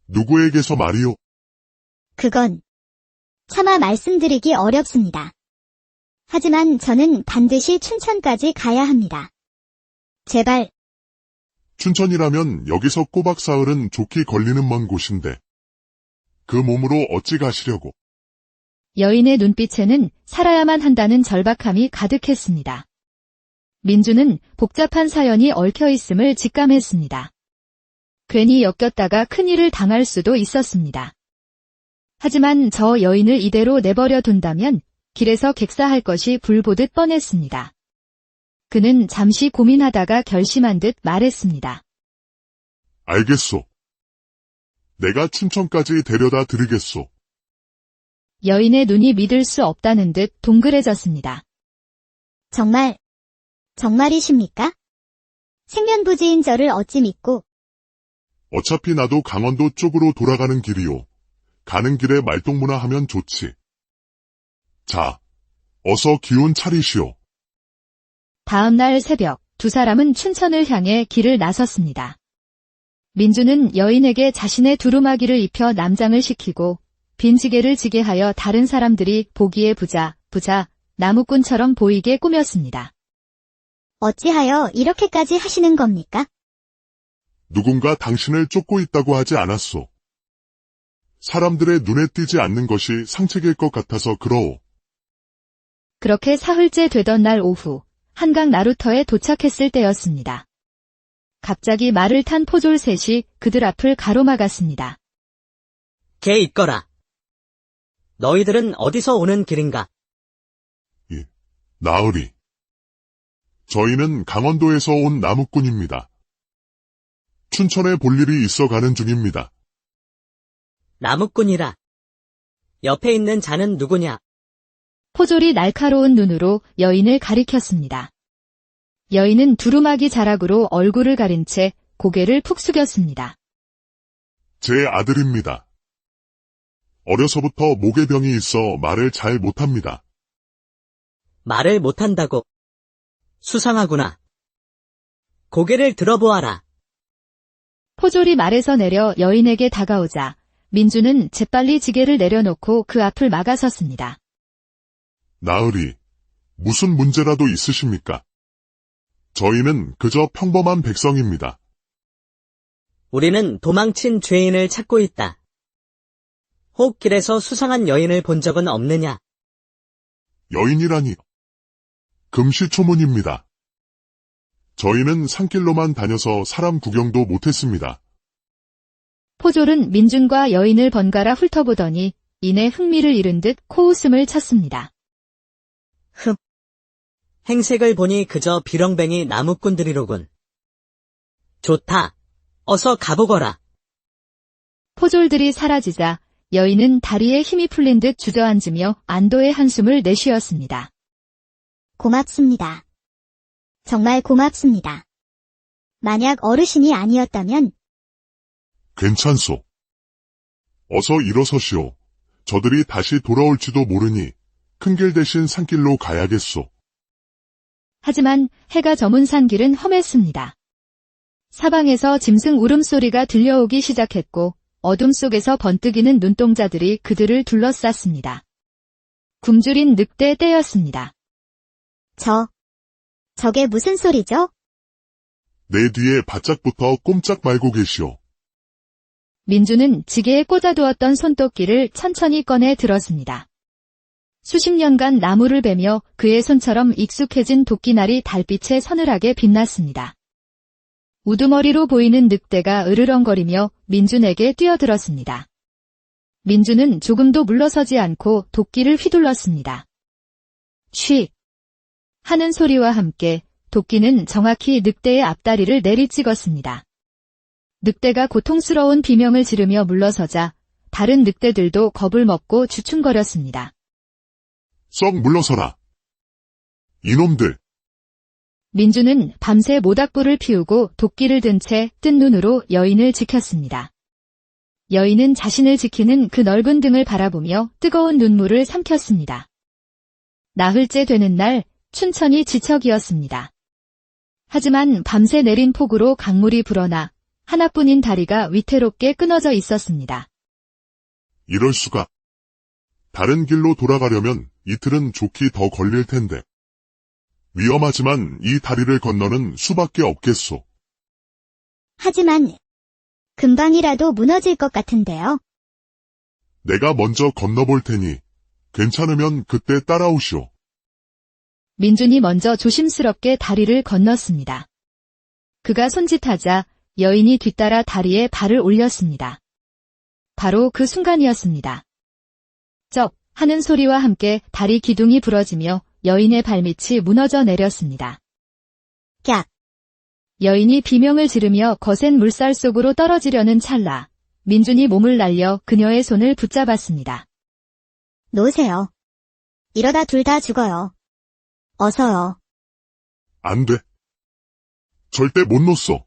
누구에게서 말이오? 그건 차마 말씀드리기 어렵습니다. 하지만 저는 반드시 춘천까지 가야 합니다. 제발, 춘천이라면 여기서 꼬박 사흘은 좋게 걸리는 먼 곳인데. 그 몸으로 어찌 가시려고. 여인의 눈빛에는 살아야만 한다는 절박함이 가득했습니다. 민주는 복잡한 사연이 얽혀있음을 직감했습니다. 괜히 엮였다가 큰일을 당할 수도 있었습니다. 하지만 저 여인을 이대로 내버려 둔다면 길에서 객사할 것이 불보듯 뻔했습니다. 그는 잠시 고민하다가 결심한 듯 말했습니다. 알겠소. 내가 춘천까지 데려다 드리겠소. 여인의 눈이 믿을 수 없다는 듯 동그래졌습니다. 정말이십니까? 생면부지인 저를 어찌 믿고 어차피 나도 강원도 쪽으로 돌아가는 길이요. 가는 길에 말동무나 하면 좋지. 자, 어서 기운 차리시오. 다음 날 새벽 두 사람은 춘천을 향해 길을 나섰습니다. 민주는 여인에게 자신의 두루마기를 입혀 남장을 시키고 빈지게를 지게 하여 다른 사람들이 보기에 부자 나무꾼처럼 보이게 꾸몄습니다. 어찌하여 이렇게까지 하시는 겁니까? 누군가 당신을 쫓고 있다고 하지 않았소. 사람들의 눈에 띄지 않는 것이 상책일 것 같아서 그러오. 그렇게 사흘째 되던 날 오후 한강 나루터에 도착했을 때였습니다. 갑자기 말을 탄 포졸 셋이 그들 앞을 가로막았습니다. 개 있거라. 너희들은 어디서 오는 길인가? 나으리. 저희는 강원도에서 온 나무꾼입니다. 춘천에 볼 일이 있어 가는 중입니다. 나무꾼이라. 옆에 있는 자는 누구냐? 포졸이 날카로운 눈으로 여인을 가리켰습니다. 여인은 두루마기 자락으로 얼굴을 가린 채 고개를 푹 숙였습니다. 제 아들입니다. 어려서부터 목에 병이 있어 말을 잘 못합니다. 말을 못한다고. 수상하구나. 고개를 들어보아라. 포졸이 말에서 내려 여인에게 다가오자 민주는 재빨리 지게를 내려놓고 그 앞을 막아섰습니다. 나으리, 무슨 문제라도 있으십니까? 저희는 그저 평범한 백성입니다. 우리는 도망친 죄인을 찾고 있다. 혹 길에서 수상한 여인을 본 적은 없느냐? 여인이라니. 금시초문입니다. 저희는 산길로만 다녀서 사람 구경도 못했습니다. 포졸은 민준과 여인을 번갈아 훑어보더니 이내 흥미를 잃은 듯 코웃음을 쳤습니다. 행색을 보니 그저 비렁뱅이 나무꾼들이로군. 좋다. 어서 가보거라. 포졸들이 사라지자 여인은 다리에 힘이 풀린 듯 주저앉으며 안도의 한숨을 내쉬었습니다. 고맙습니다. 정말 고맙습니다. 만약 어르신이 아니었다면 괜찮소. 어서 일어서시오. 저들이 다시 돌아올지도 모르니 큰 길 대신 산길로 가야겠소. 하지만 해가 저문 산길은 험했습니다. 사방에서 짐승 울음소리가 들려오기 시작했고 어둠 속에서 번뜩이는 눈동자들이 그들을 둘러쌌습니다. 굶주린 늑대 떼였습니다. 저게 무슨 소리죠? 내 뒤에 바짝부터 꼼짝 말고 계시오. 민주는 지게에 꽂아두었던 손도끼를 천천히 꺼내 들었습니다. 수십 년간 나무를 베며 그의 손처럼 익숙해진 도끼날이 달빛에 서늘하게 빛났습니다. 우두머리로 보이는 늑대가 으르렁거리며 민준에게 뛰어들었습니다. 민준은 조금도 물러서지 않고 도끼를 휘둘렀습니다. 쉬! 하는 소리와 함께 도끼는 정확히 늑대의 앞다리를 내리찍었습니다. 늑대가 고통스러운 비명을 지르며 물러서자 다른 늑대들도 겁을 먹고 주춤거렸습니다. 썩 물러서라. 이놈들. 민주는 밤새 모닥불을 피우고 도끼를 든 채 뜬 눈으로 여인을 지켰습니다. 여인은 자신을 지키는 그 넓은 등을 바라보며 뜨거운 눈물을 삼켰습니다. 나흘째 되는 날 춘천이 지척이었습니다. 하지만 밤새 내린 폭우로 강물이 불어나 하나뿐인 다리가 위태롭게 끊어져 있었습니다. 이럴 수가. 다른 길로 돌아가려면 이틀은 좋기 더 걸릴 텐데. 위험하지만 이 다리를 건너는 수밖에 없겠소. 하지만 금방이라도 무너질 것 같은데요. 내가 먼저 건너볼 테니 괜찮으면 그때 따라오시오. 민준이 먼저 조심스럽게 다리를 건넜습니다. 그가 손짓하자 여인이 뒤따라 다리에 발을 올렸습니다. 바로 그 순간이었습니다. 쩝! 하는 소리와 함께 다리 기둥이 부러지며 여인의 발밑이 무너져 내렸습니다. 깍! 여인이 비명을 지르며 거센 물살 속으로 떨어지려는 찰나 민준이 몸을 날려 그녀의 손을 붙잡았습니다. 놓으세요. 이러다 둘 다 죽어요. 어서요. 안 돼. 절대 못 놓소.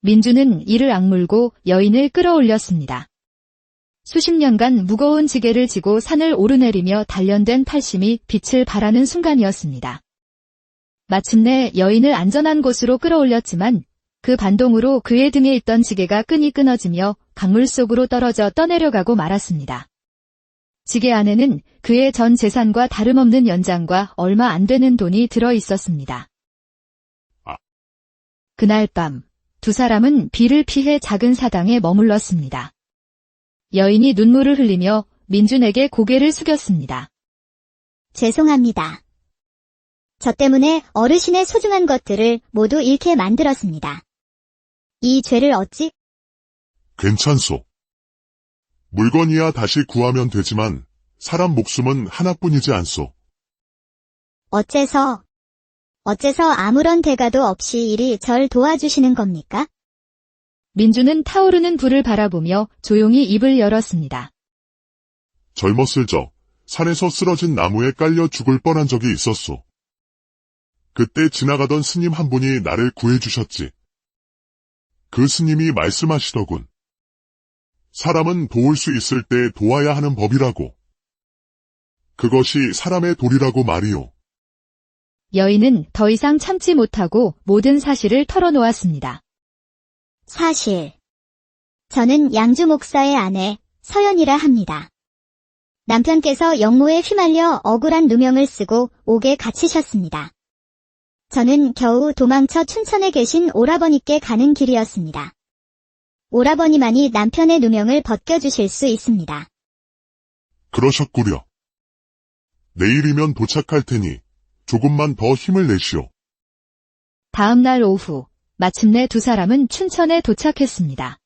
민주는 이를 악물고 여인을 끌어올렸습니다. 수십 년간 무거운 지게를 지고 산을 오르내리며 단련된 팔심이 빛을 발하는 순간이었습니다. 마침내 여인을 안전한 곳으로 끌어올렸지만 그 반동으로 그의 등에 있던 지게가 끈이 끊어지며 강물 속으로 떨어져 떠내려가고 말았습니다. 지게 안에는 그의 전 재산과 다름없는 연장과 얼마 안 되는 돈이 들어 있었습니다. 그날 밤, 두 사람은 비를 피해 작은 사당에 머물렀습니다. 여인이 눈물을 흘리며 민준에게 고개를 숙였습니다. 죄송합니다. 저 때문에 어르신의 소중한 것들을 모두 잃게 만들었습니다. 이 죄를 어찌? 괜찮소. 물건이야 다시 구하면 되지만 사람 목숨은 하나뿐이지 않소. 어째서 아무런 대가도 없이 이리 절 도와주시는 겁니까? 민주는 타오르는 불을 바라보며 조용히 입을 열었습니다. 젊었을 적 산에서 쓰러진 나무에 깔려 죽을 뻔한 적이 있었소. 그때 지나가던 스님 한 분이 나를 구해주셨지. 그 스님이 말씀하시더군. 사람은 도울 수 있을 때 도와야 하는 법이라고. 그것이 사람의 도리라고 말이오. 여인은 더 이상 참지 못하고 모든 사실을 털어놓았습니다. 사실, 저는 양주 목사의 아내 서연이라 합니다. 남편께서 역모에 휘말려 억울한 누명을 쓰고 옥에 갇히셨습니다. 저는 겨우 도망쳐 춘천에 계신 오라버니께 가는 길이었습니다. 오라버니만이 남편의 누명을 벗겨주실 수 있습니다. 그러셨구려. 내일이면 도착할 테니 조금만 더 힘을 내시오. 다음 날 오후, 마침내 두 사람은 춘천에 도착했습니다.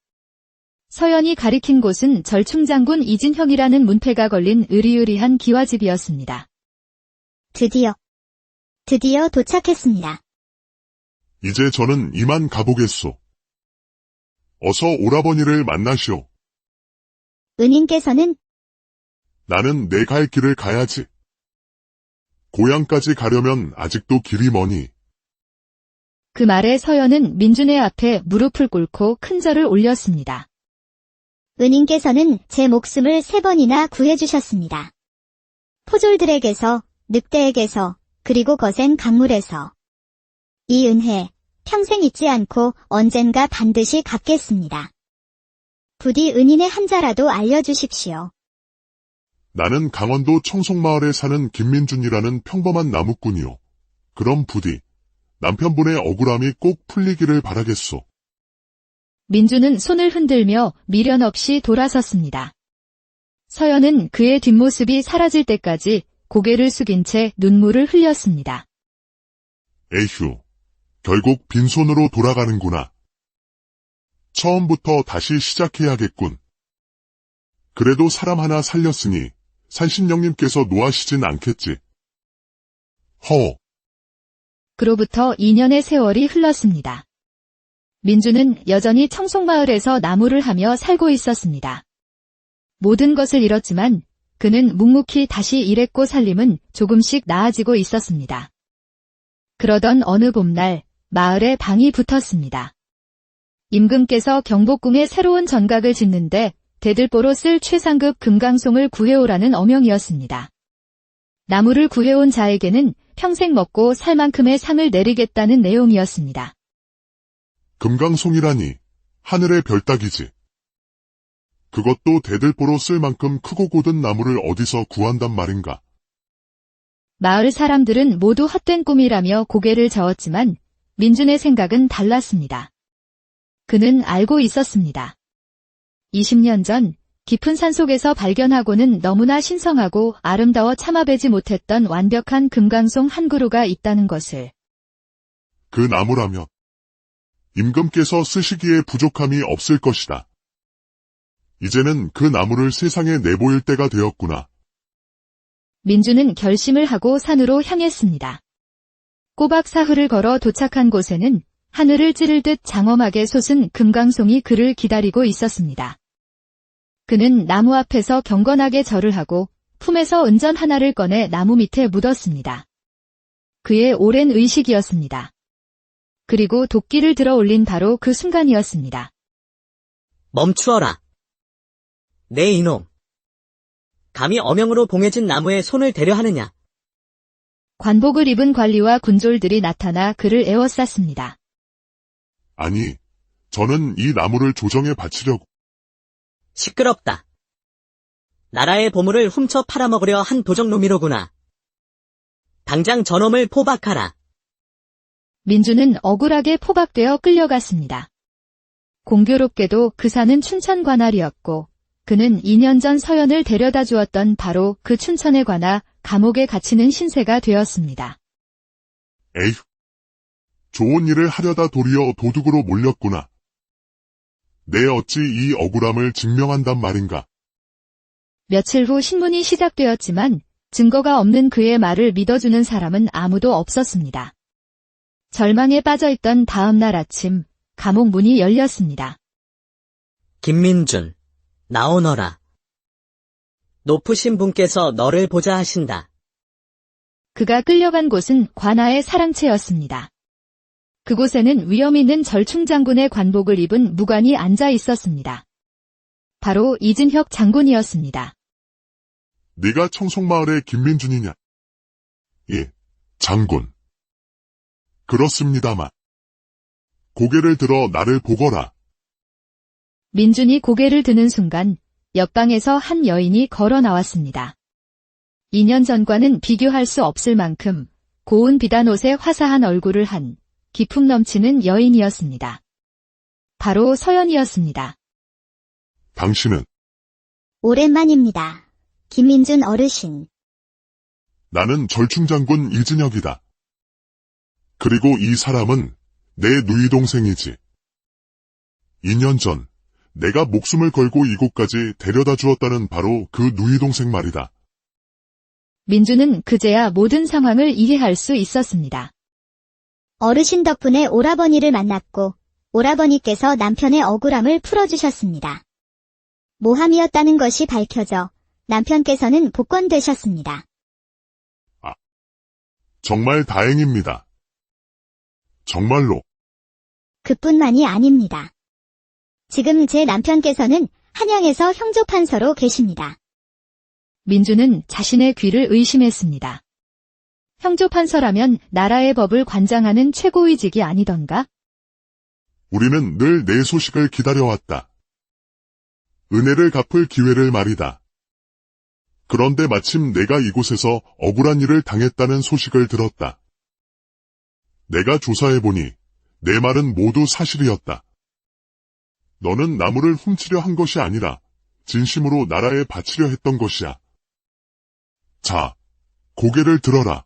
서연이 가리킨 곳은 절충장군 이진형이라는 문패가 걸린 으리으리한 기와집이었습니다. 드디어 도착했습니다. 이제 저는 이만 가보겠소. 어서 오라버니를 만나시오. 은인께서는 나는 내 갈 길을 가야지. 고향까지 가려면 아직도 길이 머니. 그 말에 서연은 민준의 앞에 무릎을 꿇고 큰 절을 올렸습니다. 은인께서는 제 목숨을 3번이나 구해주셨습니다. 포졸들에게서, 늑대에게서, 그리고 거센 강물에서. 이 은혜, 평생 잊지 않고 언젠가 반드시 갚겠습니다. 부디 은인의 한자라도 알려주십시오. 나는 강원도 청송마을에 사는 김민준이라는 평범한 나무꾼이오. 그럼 부디 남편분의 억울함이 꼭 풀리기를 바라겠소. 민준은 손을 흔들며 미련 없이 돌아섰습니다. 서연은 그의 뒷모습이 사라질 때까지 고개를 숙인 채 눈물을 흘렸습니다. 에휴, 결국 빈손으로 돌아가는구나. 처음부터 다시 시작해야겠군. 그래도 사람 하나 살렸으니 산신령님께서 노하시진 않겠지. 허. 그로부터 2년의 세월이 흘렀습니다. 민주는 여전히 청송마을에서 나무를 하며 살고 있었습니다. 모든 것을 잃었지만 그는 묵묵히 다시 일했고 살림은 조금씩 나아지고 있었습니다. 그러던 어느 봄날 마을에 방이 붙었습니다. 임금께서 경복궁에 새로운 전각을 짓는데 대들보로 쓸 최상급 금강송을 구해오라는 어명이었습니다. 나무를 구해온 자에게는 평생 먹고 살 만큼의 상을 내리겠다는 내용이었습니다. 금강송이라니 하늘의 별따기지. 그것도 대들보로 쓸 만큼 크고 곧은 나무를 어디서 구한단 말인가. 마을 사람들은 모두 헛된 꿈이라며 고개를 저었지만 민준의 생각은 달랐습니다. 그는 알고 있었습니다. 20년 전 깊은 산속에서 발견하고는 너무나 신성하고 아름다워 참아뵈지 못했던 완벽한 금강송 한 그루가 있다는 것을. 그 나무라면 임금께서 쓰시기에 부족함이 없을 것이다. 이제는 그 나무를 세상에 내보일 때가 되었구나. 민주는 결심을 하고 산으로 향했습니다. 꼬박 사흘을 걸어 도착한 곳에는 하늘을 찌를 듯 장엄하게 솟은 금강송이 그를 기다리고 있었습니다. 그는 나무 앞에서 경건하게 절을 하고 품에서 은전 하나를 꺼내 나무 밑에 묻었습니다. 그의 오랜 의식이었습니다. 그리고 도끼를 들어 올린 바로 그 순간이었습니다. 멈추어라. 내 이놈. 감히 어명으로 봉해진 나무에 손을 대려 하느냐. 관복을 입은 관리와 군졸들이 나타나 그를 에워쌌습니다. 아니, 저는 이 나무를 조정에 바치려고. 시끄럽다. 나라의 보물을 훔쳐 팔아먹으려 한 도적놈이로구나. 당장 저놈을 포박하라. 민주는 억울하게 포박되어 끌려갔습니다. 공교롭게도 그 산은 춘천 관할이었고 그는 2년 전 서연을 데려다 주었던 바로 그 춘천에 관하 감옥에 갇히는 신세가 되었습니다. 에휴, 좋은 일을 하려다 도리어 도둑으로 몰렸구나. 내 어찌 이 억울함을 증명한단 말인가. 며칠 후 신문이 시작되었지만 증거가 없는 그의 말을 믿어주는 사람은 아무도 없었습니다. 절망에 빠져있던 다음 날 아침 감옥 문이 열렸습니다. 김민준, 나오너라. 높으신 분께서 너를 보자 하신다. 그가 끌려간 곳은 관아의 사랑채였습니다. 그곳에는 위험 있는 절충장군의 관복을 입은 무관이 앉아 있었습니다. 바로 이진혁 장군이었습니다. 네가 청송마을의 김민준이냐? 예, 장군. 그렇습니다만. 고개를 들어 나를 보거라. 민준이 고개를 드는 순간 옆방에서 한 여인이 걸어 나왔습니다. 2년 전과는 비교할 수 없을 만큼 고운 비단 옷에 화사한 얼굴을 한 기품 넘치는 여인이었습니다. 바로 서연이었습니다. 당신은? 오랜만입니다. 김민준 어르신. 나는 절충장군 이진혁이다. 그리고 이 사람은 내 누이 동생이지. 2년 전 내가 목숨을 걸고 이곳까지 데려다 주었다는 바로 그 누이 동생 말이다. 민주는 그제야 모든 상황을 이해할 수 있었습니다. 어르신 덕분에 오라버니를 만났고 오라버니께서 남편의 억울함을 풀어주셨습니다. 모함이었다는 것이 밝혀져 남편께서는 복권되셨습니다. 정말 다행입니다. 정말로. 그뿐만이 아닙니다. 지금 제 남편께서는 한양에서 형조판서로 계십니다. 민주는 자신의 귀를 의심했습니다. 형조판서라면 나라의 법을 관장하는 최고위직이 아니던가? 우리는 늘 내 소식을 기다려왔다. 은혜를 갚을 기회를 말이다. 그런데 마침 내가 이곳에서 억울한 일을 당했다는 소식을 들었다. 내가 조사해보니 내 말은 모두 사실이었다. 너는 나무를 훔치려 한 것이 아니라 진심으로 나라에 바치려 했던 것이야. 자, 고개를 들어라.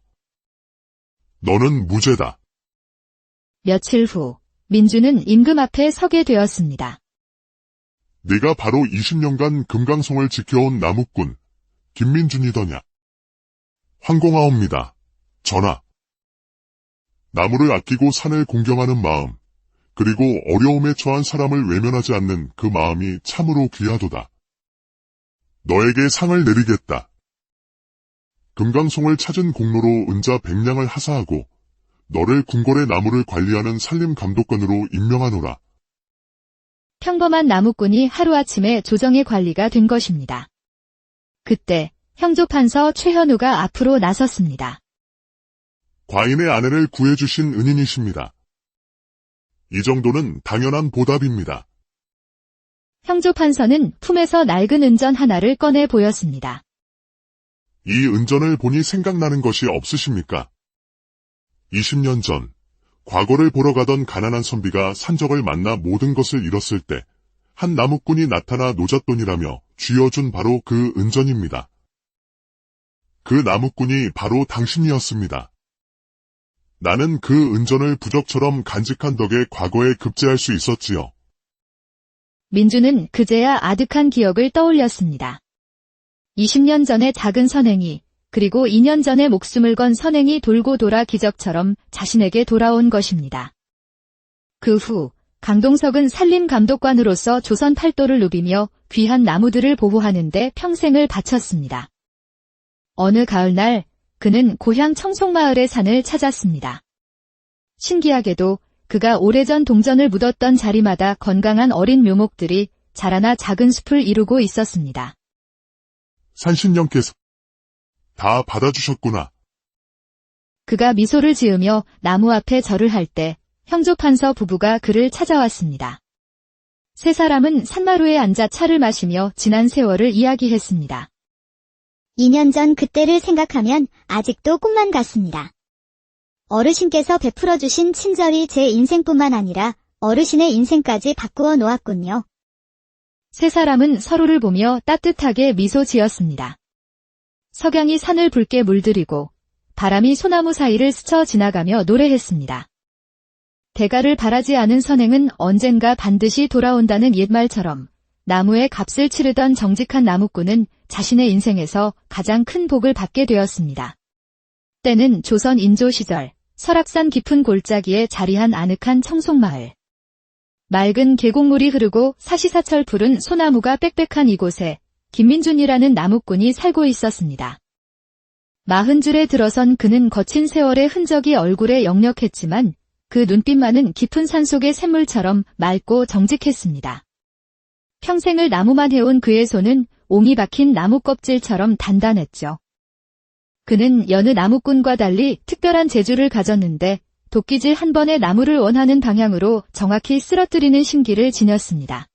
너는 무죄다. 며칠 후 민주는 임금 앞에 서게 되었습니다. 네가 바로 20년간 금강송을 지켜온 나무꾼 김민준이더냐? 황공하옵니다. 전하. 나무를 아끼고 산을 공경하는 마음, 그리고 어려움에 처한 사람을 외면하지 않는 그 마음이 참으로 귀하도다. 너에게 상을 내리겠다. 금강송을 찾은 공로로 은자 100냥을 하사하고 너를 궁궐의 나무를 관리하는 산림감독관으로 임명하노라. 평범한 나무꾼이 하루아침에 조정의 관리가 된 것입니다. 그때 형조판서 최현우가 앞으로 나섰습니다. 과인의 아내를 구해주신 은인이십니다. 이 정도는 당연한 보답입니다. 형조판서는 품에서 낡은 은전 하나를 꺼내 보였습니다. 이 은전을 보니 생각나는 것이 없으십니까? 20년 전 과거를 보러 가던 가난한 선비가 산적을 만나 모든 것을 잃었을 때 한 나무꾼이 나타나 노잣돈이라며 쥐어준 바로 그 은전입니다. 그 나무꾼이 바로 당신이었습니다. 나는 그 은전을 부적처럼 간직한 덕에 과거에 급제할 수 있었지요. 민주는 그제야 아득한 기억을 떠올렸습니다. 20년 전의 작은 선행이, 그리고 2년 전에 목숨을 건 선행이 돌고 돌아 기적처럼 자신에게 돌아온 것입니다. 그 후 강동석은 산림감독관으로서 조선 팔도를 누비며 귀한 나무들을 보호하는 데 평생을 바쳤습니다. 어느 가을날 그는 고향 청송마을의 산을 찾았습니다. 신기하게도 그가 오래전 동전을 묻었던 자리마다 건강한 어린 묘목들이 자라나 작은 숲을 이루고 있었습니다. 산신령께서 다 받아주셨구나. 그가 미소를 지으며 나무 앞에 절을 할 때 형조판서 부부가 그를 찾아왔습니다. 세 사람은 산마루에 앉아 차를 마시며 지난 세월을 이야기했습니다. 2년 전 그때를 생각하면 아직도 꿈만 같습니다. 어르신께서 베풀어 주신 친절이 제 인생뿐만 아니라 어르신의 인생까지 바꾸어 놓았군요. 세 사람은 서로를 보며 따뜻하게 미소 지었습니다. 석양이 산을 붉게 물들이고 바람이 소나무 사이를 스쳐 지나가며 노래했습니다. 대가를 바라지 않은 선행은 언젠가 반드시 돌아온다는 옛말처럼 나무에 값을 치르던 정직한 나무꾼은 자신의 인생에서 가장 큰 복을 받게 되었습니다. 때는 조선 인조 시절 설악산 깊은 골짜기에 자리한 아늑한 청송마을. 맑은 계곡물이 흐르고 사시사철 푸른 소나무가 빽빽한 이곳에 김민준이라는 나무꾼이 살고 있었습니다. 40줄에 들어선 그는 거친 세월의 흔적이 얼굴에 역력했지만 그 눈빛만은 깊은 산속의 샘물처럼 맑고 정직했습니다. 평생을 나무만 해온 그의 손은 옹이 박힌 나무 껍질처럼 단단했죠. 그는 여느 나무꾼과 달리 특별한 재주를 가졌는데 도끼질 한 번에 나무를 원하는 방향으로 정확히 쓰러뜨리는 심기를 지녔습니다.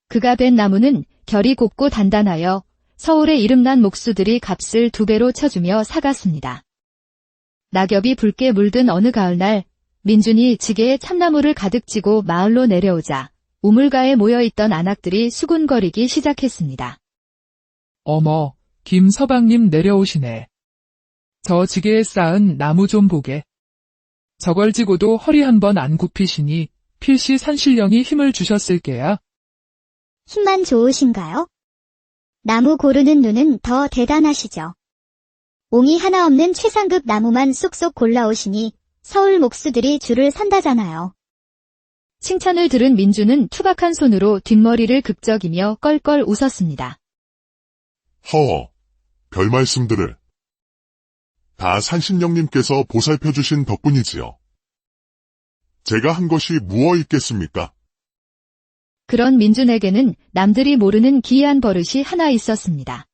그가 벤 나무는 결이 곱고 단단하여 서울의 이름난 목수들이 값을 2배로 쳐주며 사갔습니다. 낙엽이 붉게 물든 어느 가을날 민준이 지게에 참나무를 가득 지고 마을로 내려오자 우물가에 모여있던 안악들이 수군거리기 시작했습니다. 어머, 김서방님 내려오시네. 저 지게에 쌓은 나무 좀 보게. 저걸 지고도 허리 한 번 안 굽히시니 필시 산신령이 힘을 주셨을게야. 힘만 좋으신가요? 나무 고르는 눈은 더 대단하시죠. 옹이 하나 없는 최상급 나무만 쏙쏙 골라오시니 서울 목수들이 줄을 선다잖아요. 칭찬을 들은 민주는 투박한 손으로 뒷머리를 극적이며 껄껄 웃었습니다. 허, 별 말씀들을. 다 산신령님께서 보살펴주신 덕분이지요. 제가 한 것이 무엇 있겠습니까? 그런 민준에게는 남들이 모르는 기이한 버릇이 하나 있었습니다.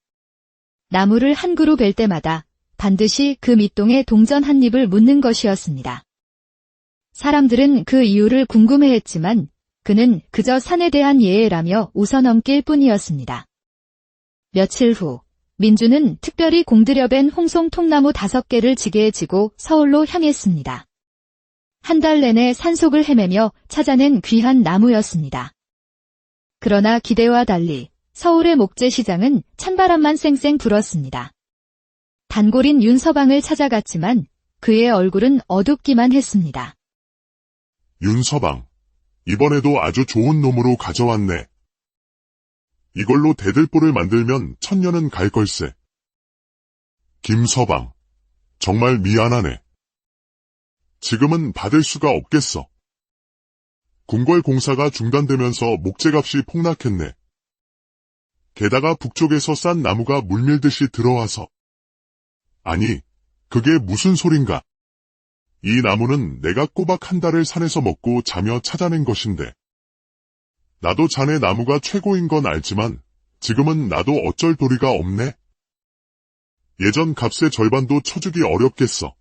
나무를 한 그루 벨 때마다 반드시 그 밑동에 동전 한 입을 묻는 것이었습니다. 사람들은 그 이유를 궁금해했지만 그는 그저 산에 대한 예애라며 웃어넘길 뿐이었습니다. 며칠 후 민주는 특별히 공들여 벤 홍송 통나무 5개를 지게에 지고 서울로 향했습니다. 한 달 내내 산속을 헤매며 찾아낸 귀한 나무였습니다. 그러나 기대와 달리 서울의 목재시장은 찬바람만 쌩쌩 불었습니다. 단골인 윤서방을 찾아갔지만 그의 얼굴은 어둡기만 했습니다. 윤서방, 이번에도 아주 좋은 놈으로 가져왔네. 이걸로 대들보를 만들면 1000년은 갈 걸세. 김서방, 정말 미안하네. 지금은 받을 수가 없겠어. 궁궐 공사가 중단되면서 목재값이 폭락했네. 게다가 북쪽에서 싼 나무가 물밀듯이 들어와서. 아니, 그게 무슨 소린가? 이 나무는 내가 꼬박 한 달을 산에서 먹고 자며 찾아낸 것인데. 나도 자네 나무가 최고인 건 알지만 지금은 나도 어쩔 도리가 없네. 예전 값의 절반도 쳐주기 어렵겠어.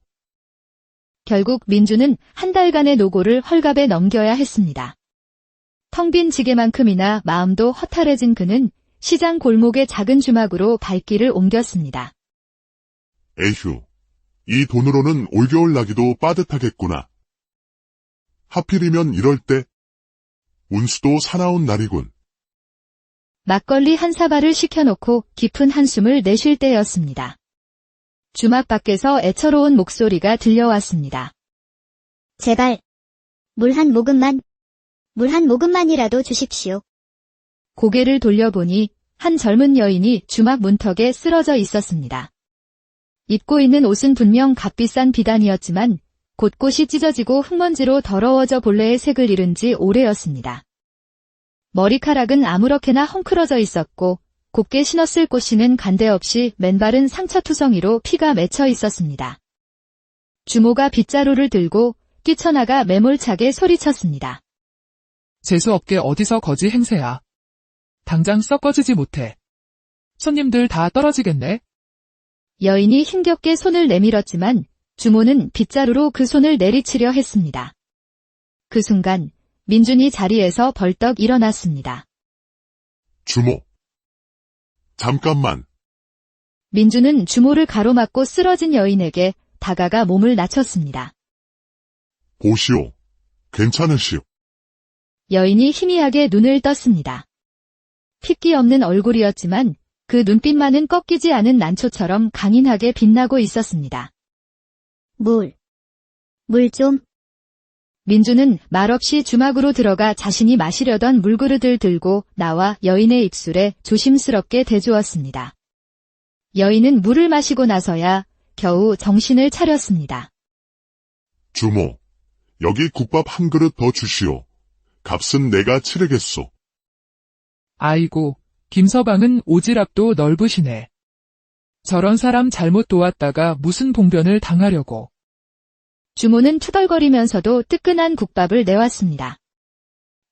결국 민주는 한 달간의 노고를 헐갑에 넘겨야 했습니다. 텅 빈 지게만큼이나 마음도 허탈해진 그는 시장 골목의 작은 주막으로 발길을 옮겼습니다. 에휴, 이 돈으로는 올겨울 나기도 빠듯하겠구나. 하필이면 이럴 때 운수도 사나운 날이군. 막걸리 한 사발을 시켜놓고 깊은 한숨을 내쉴 때였습니다. 주막 밖에서 애처로운 목소리가 들려왔습니다. 제발, 물 한 모금만이라도 주십시오. 고개를 돌려보니 한 젊은 여인이 주막 문턱에 쓰러져 있었습니다. 입고 있는 옷은 분명 값비싼 비단이었지만 곳곳이 찢어지고 흙먼지로 더러워져 본래의 색을 잃은 지 오래였습니다. 머리카락은 아무렇게나 헝클어져 있었고 곱게 신었을 꽃이는 간데없이 맨발은 상처투성이로 피가 맺혀 있었습니다. 주모가 빗자루를 들고 뛰쳐나가 매몰차게 소리쳤습니다. 재수없게 어디서 거지 행세야. 당장 썩어지지 못해. 손님들 다 떨어지겠네. 여인이 힘겹게 손을 내밀었지만 주모는 빗자루로 그 손을 내리치려 했습니다. 그 순간 민준이 자리에서 벌떡 일어났습니다. 주모. 잠깐만. 민준은 주모를 가로막고 쓰러진 여인에게 다가가 몸을 낮췄습니다. 보시오. 괜찮으시오. 여인이 희미하게 눈을 떴습니다. 핏기 없는 얼굴이었지만 그 눈빛만은 꺾이지 않은 난초처럼 강인하게 빛나고 있었습니다. 물 좀. 민주는 말없이 주막으로 들어가 자신이 마시려던 물그릇을 들고 나와 여인의 입술에 조심스럽게 대주었습니다. 여인은 물을 마시고 나서야 겨우 정신을 차렸습니다. 주모. 여기 국밥 한 그릇 더 주시오. 값은 내가 치르겠소. 아이고, 김서방은 오지랖도 넓으시네. 저런 사람 잘못 도왔다가 무슨 봉변을 당하려고. 주모는 투덜거리면서도 뜨끈한 국밥을 내왔습니다.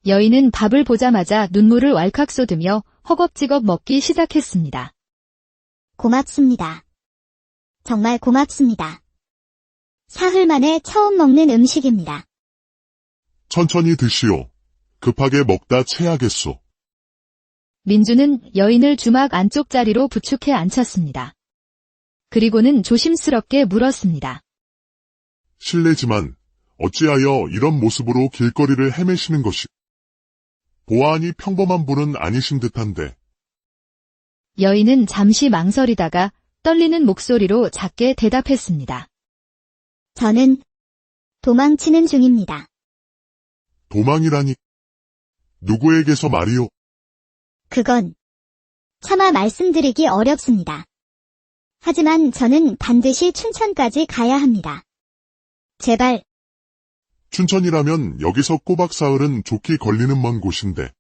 여인은 밥을 보자마자 눈물을 왈칵 쏟으며 허겁지겁 먹기 시작했습니다. 고맙습니다. 정말 고맙습니다. 사흘 만에 처음 먹는 음식입니다. 천천히 드시오. 급하게 먹다 체하겠소. 민주는 여인을 주막 안쪽 자리로 부축해 앉혔습니다. 그리고는 조심스럽게 물었습니다. 실례지만 어찌하여 이런 모습으로 길거리를 헤매시는 것이 보아하니 평범한 분은 아니신 듯한데. 여인은 잠시 망설이다가 떨리는 목소리로 작게 대답했습니다. 저는 도망치는 중입니다. 도망이라니. 누구에게서 말이오? 그건 차마 말씀드리기 어렵습니다. 하지만 저는 반드시 춘천까지 가야 합니다. 제발 춘천이라면 여기서 꼬박 사흘은 좋게 걸리는 먼 곳인데.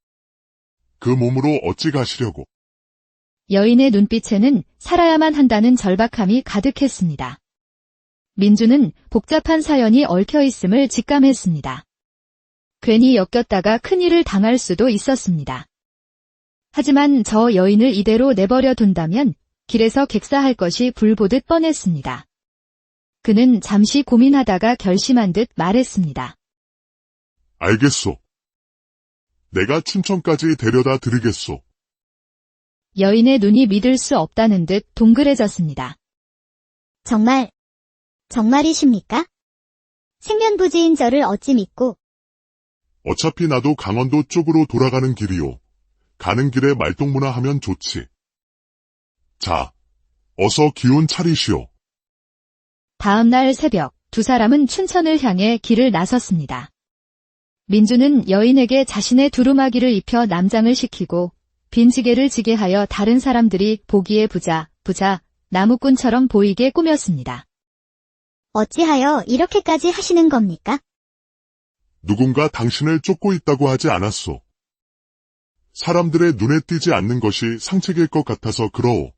그 몸으로 어찌 가시려고. 여인의 눈빛에는 살아야만 한다는 절박함이 가득했습니다. 민주는 복잡한 사연이 얽혀있음을 직감했습니다. 괜히 엮였다가 큰일을 당할 수도 있었습니다. 하지만 저 여인을 이대로 내버려 둔다면 길에서 객사할 것이 불보듯 뻔했습니다. 그는 잠시 고민하다가 결심한 듯 말했습니다. 알겠소. 내가 춘천까지 데려다 드리겠소. 여인의 눈이 믿을 수 없다는 듯 동그래졌습니다. 정말이십니까? 생면부지인 저를 어찌 믿고. 어차피 나도 강원도 쪽으로 돌아가는 길이오. 가는 길에 말동무나 하면 좋지. 자, 어서 기운 차리시오. 다음 날 새벽 두 사람은 춘천을 향해 길을 나섰습니다. 민주는 여인에게 자신의 두루마기를 입혀 남장을 시키고 빈지게를 지게 하여 다른 사람들이 보기에 부자 나무꾼처럼 보이게 꾸몄습니다. 어찌하여 이렇게까지 하시는 겁니까? 누군가 당신을 쫓고 있다고 하지 않았소. 사람들의 눈에 띄지 않는 것이 상책일 것 같아서 그러오.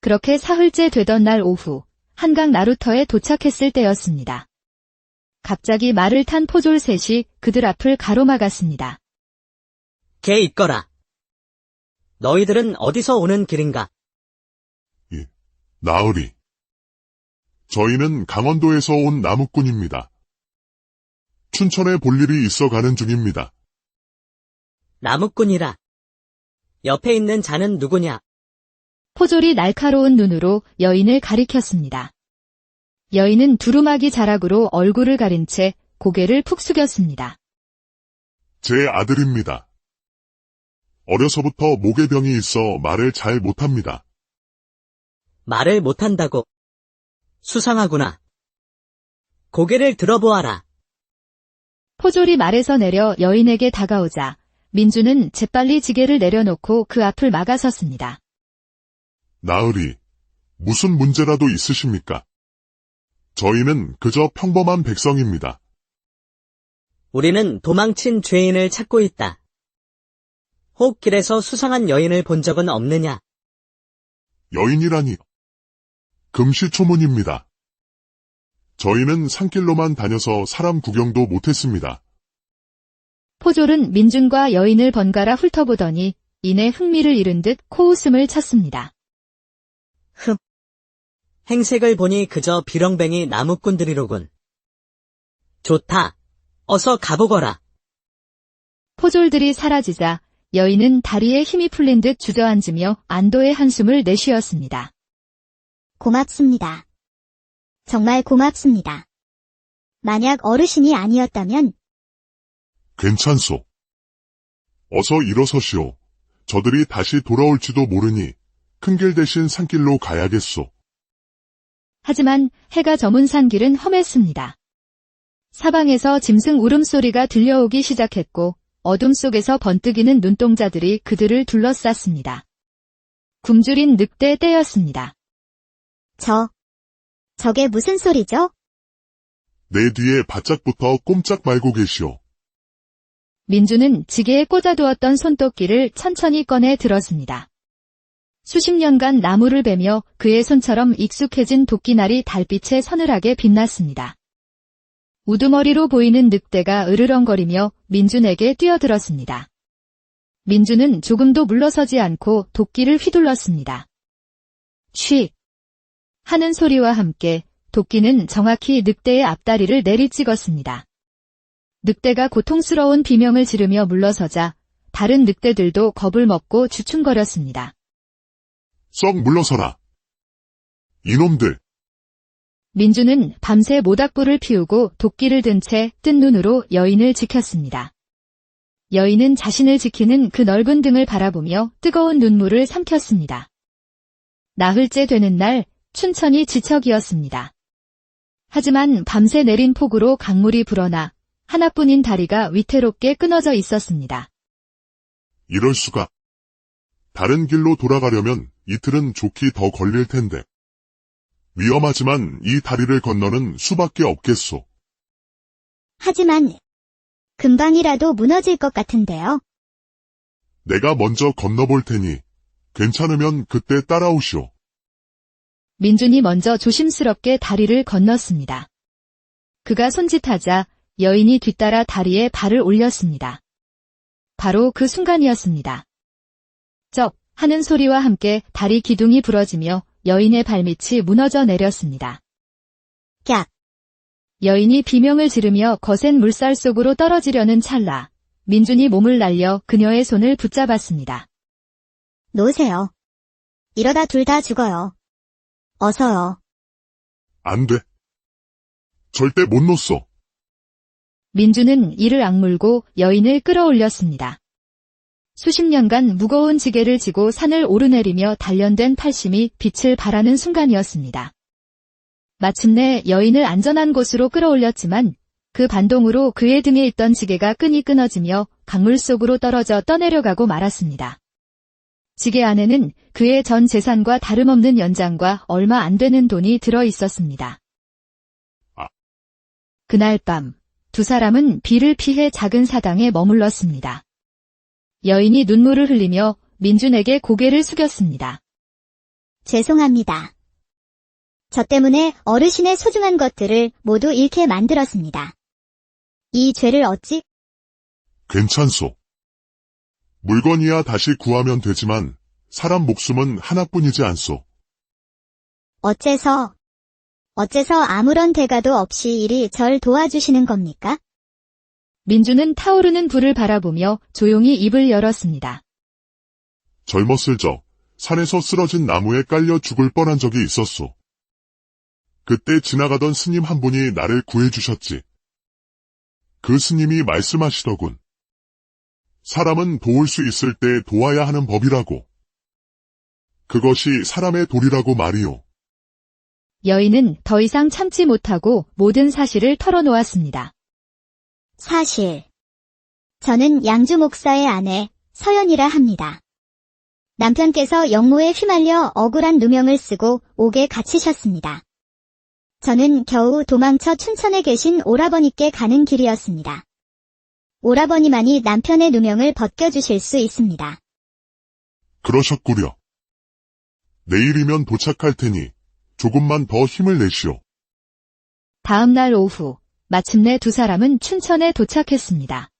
그렇게 사흘째 되던 날 오후 한강 나루터에 도착했을 때였습니다. 갑자기 말을 탄 포졸 셋이 그들 앞을 가로막았습니다. 개 있거라. 너희들은 어디서 오는 길인가? 나으리. 저희는 강원도에서 온 나무꾼입니다. 춘천에 볼 일이 있어 가는 중입니다. 나무꾼이라. 옆에 있는 자는 누구냐? 포졸이 날카로운 눈으로 여인을 가리켰습니다. 여인은 두루마기 자락으로 얼굴을 가린 채 고개를 푹 숙였습니다. 제 아들입니다. 어려서부터 목에 병이 있어 말을 잘 못합니다. 말을 못한다고. 수상하구나. 고개를 들어보아라. 포졸이 말에서 내려 여인에게 다가오자 민주는 재빨리 지게를 내려놓고 그 앞을 막아섰습니다. 나으리, 무슨 문제라도 있으십니까? 저희는 그저 평범한 백성입니다. 우리는 도망친 죄인을 찾고 있다. 혹 길에서 수상한 여인을 본 적은 없느냐? 여인이라니. 금시초문입니다. 저희는 산길로만 다녀서 사람 구경도 못했습니다. 포졸은 민준과 여인을 번갈아 훑어보더니 이내 흥미를 잃은 듯 코웃음을 쳤습니다. 행색을 보니 그저 비렁뱅이 나무꾼들이로군. 좋다. 어서 가보거라. 포졸들이 사라지자 여인은 다리에 힘이 풀린 듯 주저앉으며 안도의 한숨을 내쉬었습니다. 고맙습니다. 정말 고맙습니다. 만약 어르신이 아니었다면 괜찮소. 어서 일어서시오. 저들이 다시 돌아올지도 모르니 큰 길 대신 산길로 가야겠소. 하지만 해가 저문 산길은 험했습니다. 사방에서 짐승 울음소리가 들려오기 시작했고 어둠 속에서 번뜩이는 눈동자들이 그들을 둘러쌌습니다. 굶주린 늑대 떼였습니다. 저게 무슨 소리죠? 내 뒤에 바짝부터 꼼짝 말고 계시오. 민주는 지게에 꽂아두었던 손도끼를 천천히 꺼내 들었습니다. 수십 년간 나무를 베며 그의 손처럼 익숙해진 도끼날이 달빛에 서늘하게 빛났습니다. 우두머리로 보이는 늑대가 으르렁거리며 민준에게 뛰어들었습니다. 민준은 조금도 물러서지 않고 도끼를 휘둘렀습니다. 취! 하는 소리와 함께 도끼는 정확히 늑대의 앞다리를 내리찍었습니다. 늑대가 고통스러운 비명을 지르며 물러서자 다른 늑대들도 겁을 먹고 주춤거렸습니다. 썩 물러서라. 이놈들. 민주는 밤새 모닥불을 피우고 도끼를 든 채 뜬 눈으로 여인을 지켰습니다. 여인은 자신을 지키는 그 넓은 등을 바라보며 뜨거운 눈물을 삼켰습니다. 나흘째 되는 날 춘천이 지척이었습니다. 하지만 밤새 내린 폭우로 강물이 불어나 하나뿐인 다리가 위태롭게 끊어져 있었습니다. 이럴 수가. 다른 길로 돌아가려면 이틀은 좋게 더 걸릴 텐데. 위험하지만 이 다리를 건너는 수밖에 없겠소. 하지만 금방이라도 무너질 것 같은데요. 내가 먼저 건너볼 테니 괜찮으면 그때 따라오시오. 민준이 먼저 조심스럽게 다리를 건넜습니다. 그가 손짓하자 여인이 뒤따라 다리에 발을 올렸습니다. 바로 그 순간이었습니다. 쩝! 하는 소리와 함께 다리 기둥이 부러지며 여인의 발밑이 무너져 내렸습니다. 깍! 여인이 비명을 지르며 거센 물살 속으로 떨어지려는 찰나 민준이 몸을 날려 그녀의 손을 붙잡았습니다. 놓으세요. 이러다 둘 다 죽어요. 어서요. 안 돼. 절대 못 놓소. 민준은 이를 악물고 여인을 끌어올렸습니다. 수십 년간 무거운 지게를 지고 산을 오르내리며 단련된 팔심이 빛을 발하는 순간이었습니다. 마침내 여인을 안전한 곳으로 끌어올렸지만 그 반동으로 그의 등에 있던 지게가 끈이 끊어지며 강물 속으로 떨어져 떠내려가고 말았습니다. 지게 안에는 그의 전 재산과 다름없는 연장과 얼마 안 되는 돈이 들어 있었습니다. 그날 밤 두 사람은 비를 피해 작은 사당에 머물렀습니다. 여인이 눈물을 흘리며 민준에게 고개를 숙였습니다. 죄송합니다. 저 때문에 어르신의 소중한 것들을 모두 잃게 만들었습니다. 이 죄를 어찌? 괜찮소. 물건이야 다시 구하면 되지만 사람 목숨은 하나뿐이지 않소. 어째서 아무런 대가도 없이 이리 절 도와주시는 겁니까? 민준은 타오르는 불을 바라보며 조용히 입을 열었습니다. 젊었을 적 산에서 쓰러진 나무에 깔려 죽을 뻔한 적이 있었소. 그때 지나가던 스님 한 분이 나를 구해주셨지. 그 스님이 말씀하시더군. 사람은 도울 수 있을 때 도와야 하는 법이라고. 그것이 사람의 도리라고 말이오. 여인은 더 이상 참지 못하고 모든 사실을 털어놓았습니다. 사실 저는 양주 목사의 아내 서연이라 합니다. 남편께서 역모에 휘말려 억울한 누명을 쓰고 옥에 갇히셨습니다. 저는 겨우 도망쳐 춘천에 계신 오라버니께 가는 길이었습니다. 오라버니만이 남편의 누명을 벗겨주실 수 있습니다. 그러셨구려. 내일이면 도착할 테니 조금만 더 힘을 내시오. 다음 날 오후, 마침내 두 사람은 춘천에 도착했습니다.